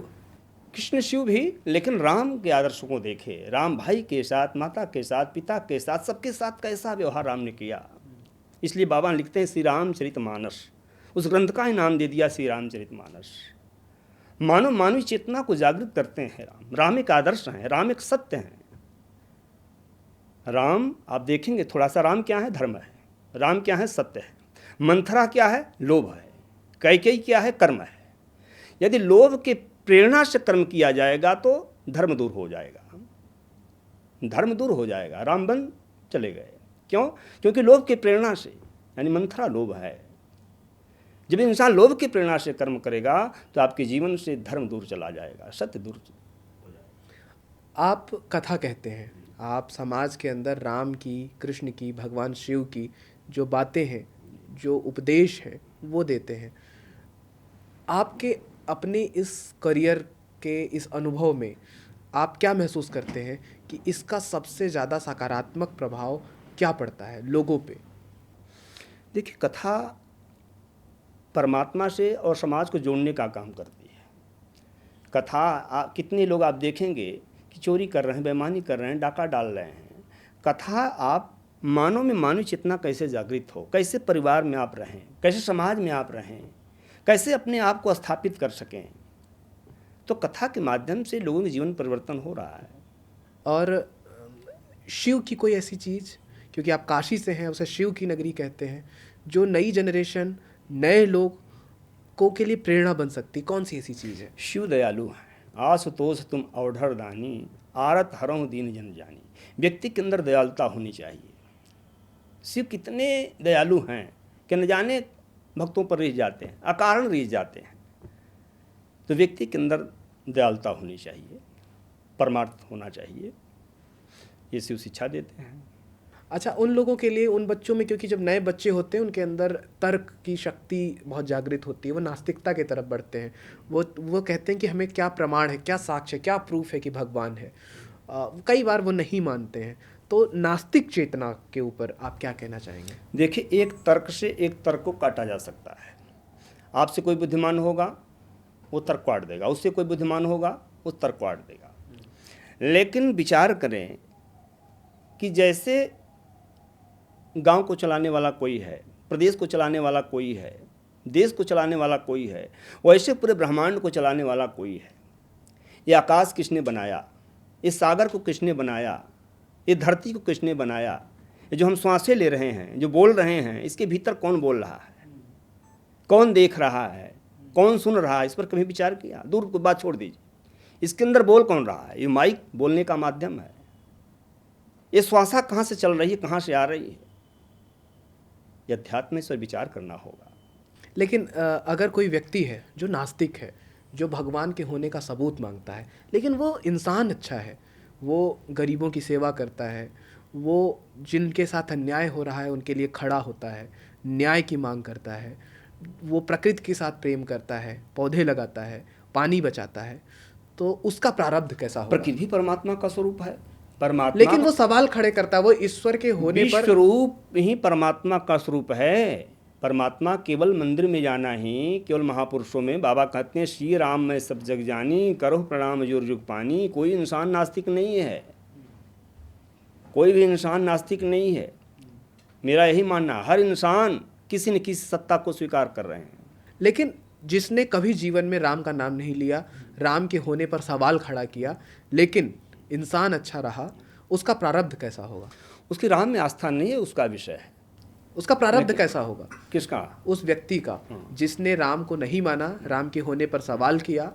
कृष्ण शिव भी, लेकिन राम के आदर्शों को देखे। राम भाई के साथ, माता के साथ, पिता के साथ, सबके साथ कैसा व्यवहार राम ने किया। इसलिए बाबा लिखते हैं श्री रामचरितमानस, उस ग्रंथ का ही नाम दे दिया श्री रामचरितमानस। मानव चेतना को जागृत करते हैं। राम एक आदर्श हैं, राम एक सत्य हैं। राम आप देखेंगे थोड़ा सा, राम क्या है? धर्म है। राम क्या है? सत्य है। मंथरा क्या है? लोभ है। कैकेयी क्या है? कर्म है। यदि लोभ के प्रेरणा से कर्म किया जाएगा तो धर्म दूर हो जाएगा, धर्म दूर हो जाएगा, राम बन चले गए। क्यों? क्योंकि लोभ की प्रेरणा से, यानी मंथरा लोभ है। जब इंसान लोभ की प्रेरणा से कर्म करेगा तो आपके जीवन से धर्म दूर चला जाएगा, सत्य दूर हो जाएगा। आप कथा कहते हैं, आप समाज के अंदर राम की, कृष्ण की, भगवान शिव की जो बातें हैं, जो उपदेश हैं, वो देते हैं। आपके अपने इस करियर के इस अनुभव में आप क्या महसूस करते हैं कि इसका सबसे ज़्यादा सकारात्मक प्रभाव क्या पड़ता है लोगों पे? देखिए, कथा परमात्मा से और समाज को जोड़ने का काम करती है। कथा कितने लोग आप देखेंगे कि चोरी कर रहे हैं, बेईमानी कर रहे हैं, डाका डाल रहे हैं। कथा आप मानव में मानव चेतना कैसे जागृत हो, कैसे परिवार में आप रहें, कैसे समाज में आप रहें, कैसे अपने आप को स्थापित कर सकें, तो कथा के माध्यम से लोगों के जीवन परिवर्तन हो रहा है। और शिव की कोई ऐसी चीज़, क्योंकि आप काशी से हैं, उसे शिव की नगरी कहते हैं, जो नई जनरेशन, नए लोग को के लिए प्रेरणा बन सकती, कौन सी ऐसी चीज़ है? शिव दयालु है। आशुतोष तुम औढ़र दानी, आरत हरऊँ दीन जन जानी। व्यक्ति के अंदर दयालुता होनी चाहिए। शिव कितने दयालु हैं कि न जाने भक्तों पर रिझ जाते हैं, अकारण रिझ जाते हैं। तो व्यक्ति के अंदर दयालुता होनी चाहिए, परमार्थ होना चाहिए, ये शिव शिक्षा देते हैं। अच्छा, उन लोगों के लिए, उन बच्चों में, क्योंकि जब नए बच्चे होते हैं उनके अंदर तर्क की शक्ति बहुत जागृत होती है, वो नास्तिकता की तरफ बढ़ते हैं। वो कहते हैं कि हमें क्या प्रमाण है, क्या साक्ष्य, क्या प्रूफ है कि भगवान है। कई बार वो नहीं मानते हैं। तो नास्तिक चेतना के ऊपर आप क्या कहना चाहेंगे? देखिए, एक तर्क से एक तर्क को काटा जा सकता है। आपसे कोई बुद्धिमान होगा, वो तर्क काट देगा, उससे कोई बुद्धिमान होगा, वो तर्क काट देगा। लेकिन विचार करें कि जैसे गांव को चलाने वाला कोई है, प्रदेश को चलाने वाला कोई है, देश को चलाने वाला कोई है, वैसे पूरे ब्रह्मांड को चलाने वाला कोई है। ये आकाश किसने बनाया, इस सागर को किसने बनाया, ये धरती को किसने बनाया, ये जो हम सांसें ले रहे हैं, जो बोल रहे हैं, इसके भीतर कौन बोल रहा है, कौन देख रहा है, कौन सुन रहा है, इस पर कभी विचार किया? दूर की बात छोड़ दीजिए, इसके अंदर बोल कौन रहा है? ये माइक बोलने का माध्यम है। ये श्वासा कहाँ से चल रही है, कहाँ से आ रही है? ये अध्यात्म में इस पर विचार करना होगा। लेकिन अगर कोई व्यक्ति है जो नास्तिक है, जो भगवान के होने का सबूत मांगता है, लेकिन वो इंसान अच्छा है, वो गरीबों की सेवा करता है, वो जिनके साथ अन्याय हो रहा है उनके लिए खड़ा होता है, न्याय की मांग करता है, वो प्रकृति के साथ प्रेम करता है, पौधे लगाता है, पानी बचाता है, तो उसका प्रारब्ध कैसा होगा? प्रकृति परमात्मा का स्वरूप है। परमात्मा लेकिन वो सवाल खड़े करता है, वो ईश्वर के होने पर विश्वरूप ही परमात्मा का स्वरूप है। परमात्मा केवल मंदिर में जाना ही, केवल महापुरुषों में। बाबा कहते हैं श्री राम मैं सब जग जानी, करो प्रणाम जुग जुग पानी। कोई इंसान नास्तिक नहीं है, कोई भी इंसान नास्तिक नहीं है। मेरा यही मानना, हर इंसान किसी न किसी सत्ता को स्वीकार कर रहे हैं। लेकिन जिसने कभी जीवन में राम का नाम नहीं लिया, राम के होने पर सवाल खड़ा किया, लेकिन इंसान अच्छा रहा, उसका प्रारब्ध कैसा होगा? उसकी राम में आस्था नहीं है, उसका विषय है। उसका प्रारब्ध कैसा होगा? किसका? उस व्यक्ति का जिसने राम को नहीं माना, राम के होने पर सवाल किया,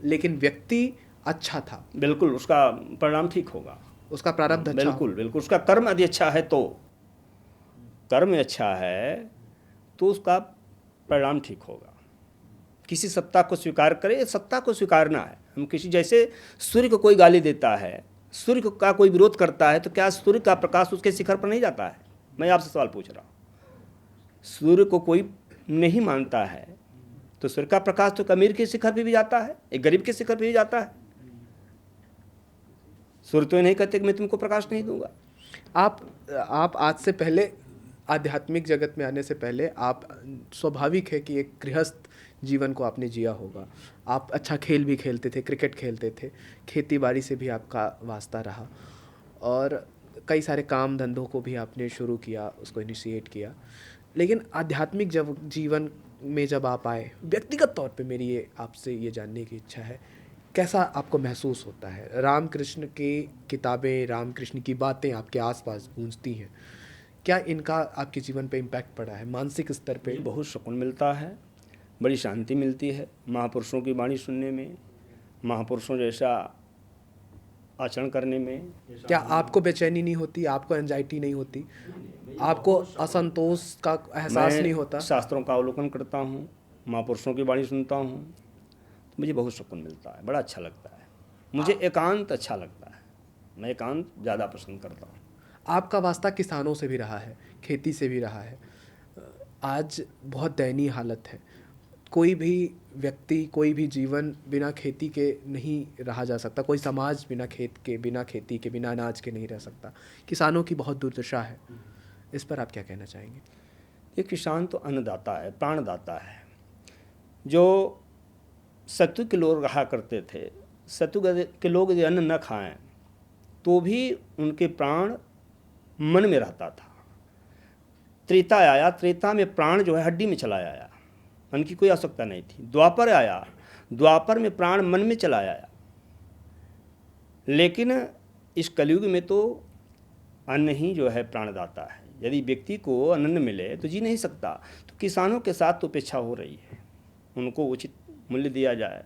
लेकिन व्यक्ति अच्छा था। बिल्कुल, उसका परिणाम ठीक होगा। उसका प्रारब्ध अच्छा बिल्कुल बिल्कुल। उसका कर्म यदि अच्छा है तो, कर्म अच्छा है तो उसका परिणाम ठीक होगा। किसी सत्ता को स्वीकार करे, सत्ता को स्वीकारना है। हम किसी, जैसे सूर्य को कोई गाली देता है, सूर्य का कोई विरोध करता है, तो क्या सूर्य का प्रकाश उसके शिखर पर नहीं जाता है? मैं आपसे सवाल पूछ रहा हूँ। सूर्य को कोई नहीं मानता है तो सूर्य का प्रकाश तो अमीर के शिखर पे भी जाता है, एक गरीब के शिखर पे भी जाता है। सूर्य तो नहीं कहते कि मैं तुमको प्रकाश नहीं दूंगा। आप आज से पहले, आध्यात्मिक जगत में आने से पहले, आप स्वाभाविक है कि एक गृहस्थ जीवन को आपने जिया होगा। आप अच्छा खेल भी खेलते थे, क्रिकेट खेलते थे, खेती बाड़ी से भी आपका वास्ता रहा, और कई सारे काम धंधों को भी आपने शुरू किया, उसको इनिशिएट किया। लेकिन आध्यात्मिक जब जीवन में जब आप आए, व्यक्तिगत तौर पे मेरी ये आपसे ये जानने की इच्छा है, कैसा आपको महसूस होता है? रामकृष्ण की किताबें, रामकृष्ण की बातें आपके आसपास गूंजती हैं, क्या इनका आपके जीवन पे इम्पैक्ट पड़ा है मानसिक स्तर पे? बहुत सुकून मिलता है, बड़ी शांति मिलती है महापुरुषों की वाणी सुनने में, महापुरुषों जैसा आचरण करने में। क्या आपको बेचैनी नहीं होती, आपको एंजाइटी नहीं होती, आपको असंतोष का एहसास नहीं होता? शास्त्रों का अवलोकन करता हूँ, महापुरुषों की वाणी सुनता हूँ, तो मुझे बहुत सुकून मिलता है, बड़ा अच्छा लगता है। मुझे एकांत अच्छा लगता है, मैं एकांत ज़्यादा पसंद करता हूँ। आपका वास्ता किसानों से भी रहा है, खेती से भी रहा है। आज बहुत दयनीय हालत है। कोई भी व्यक्ति, कोई भी जीवन बिना खेती के नहीं रहा जा सकता, कोई समाज बिना खेत के, बिना खेती के, बिना अनाज के नहीं रह सकता। किसानों की बहुत दुर्दशा है, इस पर आप क्या कहना चाहेंगे? ये किसान तो अन्नदाता है, प्राणदाता है। जो सत्तू के लोग रहा करते थे, सत्तू के लोग यदि अन्न न खाएं तो भी उनके प्राण मन में रहता था। त्रेता आया, त्रेता में प्राण जो है हड्डी में चला आया, मन की कोई आवश्यकता नहीं थी। द्वापर आया, द्वापर में प्राण मन में चला आया। लेकिन इस कलयुग में तो अन्न ही जो है प्राणदाता है। यदि व्यक्ति को अन्न न मिले तो जी नहीं सकता। तो किसानों के साथ तो उपेक्षा हो रही है, उनको उचित मूल्य दिया जाए।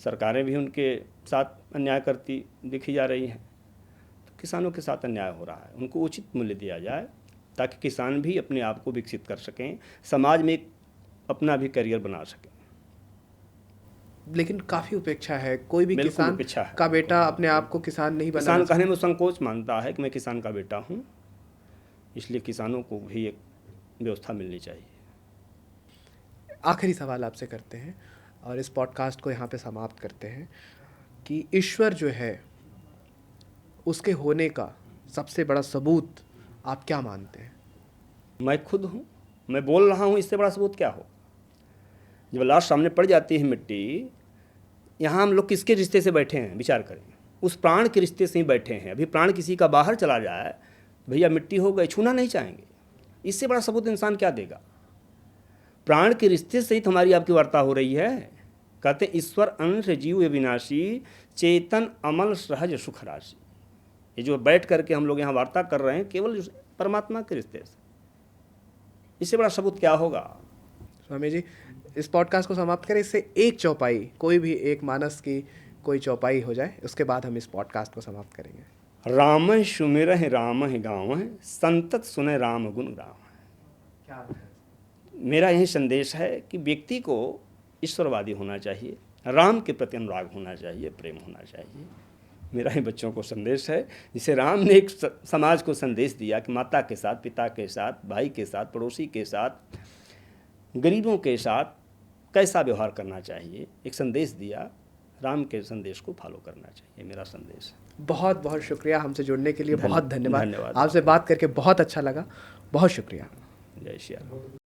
सरकारें भी उनके साथ अन्याय करती दिखी जा रही हैं, तो किसानों के साथ अन्याय हो रहा है, उनको उचित मूल्य दिया जाए ताकि किसान भी अपने आप को विकसित कर सकें, समाज में अपना भी करियर बना सकें। लेकिन काफ़ी उपेक्षा है, कोई भी किसान उपेक्षा है। का बेटा अपने आप को किसान नहीं बना किसान कहने में संकोच मानता है कि मैं किसान का बेटा हूँ, इसलिए किसानों को भी एक व्यवस्था मिलनी चाहिए। आखिरी सवाल आपसे करते हैं और इस पॉडकास्ट को यहाँ पे समाप्त करते हैं कि ईश्वर जो है, उसके होने का सबसे बड़ा सबूत आप क्या मानते हैं? मैं खुद हूँ, मैं बोल रहा हूँ, इससे बड़ा सबूत क्या हो? जब लाश सामने पड़ जाती है मिट्टी, यहाँ हम लोग किसके रिश्ते से बैठे हैं? विचार करें, उस प्राण के रिश्ते से ही बैठे हैं। अभी प्राण किसी का बाहर चला जाए, भैया मिट्टी हो गई, छूना नहीं चाहेंगे। इससे बड़ा सबूत इंसान क्या देगा? प्राण के रिश्ते से ही तो हमारी आपकी वार्ता हो रही है। कहते हैं ईश्वर अंश जीव विनाशी, चेतन अमल सहज सुख राशि। ये जो बैठ करके हम लोग यहाँ वार्ता कर रहे हैं, केवल परमात्मा के रिश्ते से। इससे बड़ा सबूत क्या होगा? स्वामी जी, इस पॉडकास्ट को समाप्त करें, इससे एक चौपाई, कोई भी एक मानस की कोई चौपाई हो जाए, उसके बाद हम इस पॉडकास्ट को समाप्त करेंगे। राम सुमिरहि राम गाँव, संतत सुने राम गुण गाँव। क्या मेरा यही संदेश है कि व्यक्ति को ईश्वरवादी होना चाहिए, राम के प्रति अनुराग होना चाहिए, प्रेम होना चाहिए। मेरा ही बच्चों को संदेश है, जिसे राम ने एक समाज को संदेश दिया कि माता के साथ, पिता के साथ, भाई के साथ, पड़ोसी के साथ, गरीबों के साथ कैसा व्यवहार करना चाहिए, एक संदेश दिया। राम के संदेश को फॉलो करना चाहिए, मेरा संदेश है। बहुत बहुत शुक्रिया, हमसे जुड़ने के लिए बहुत धन्यवाद। धन्यवाद। आपसे बात करके बहुत अच्छा लगा, बहुत शुक्रिया। जय श्री राम।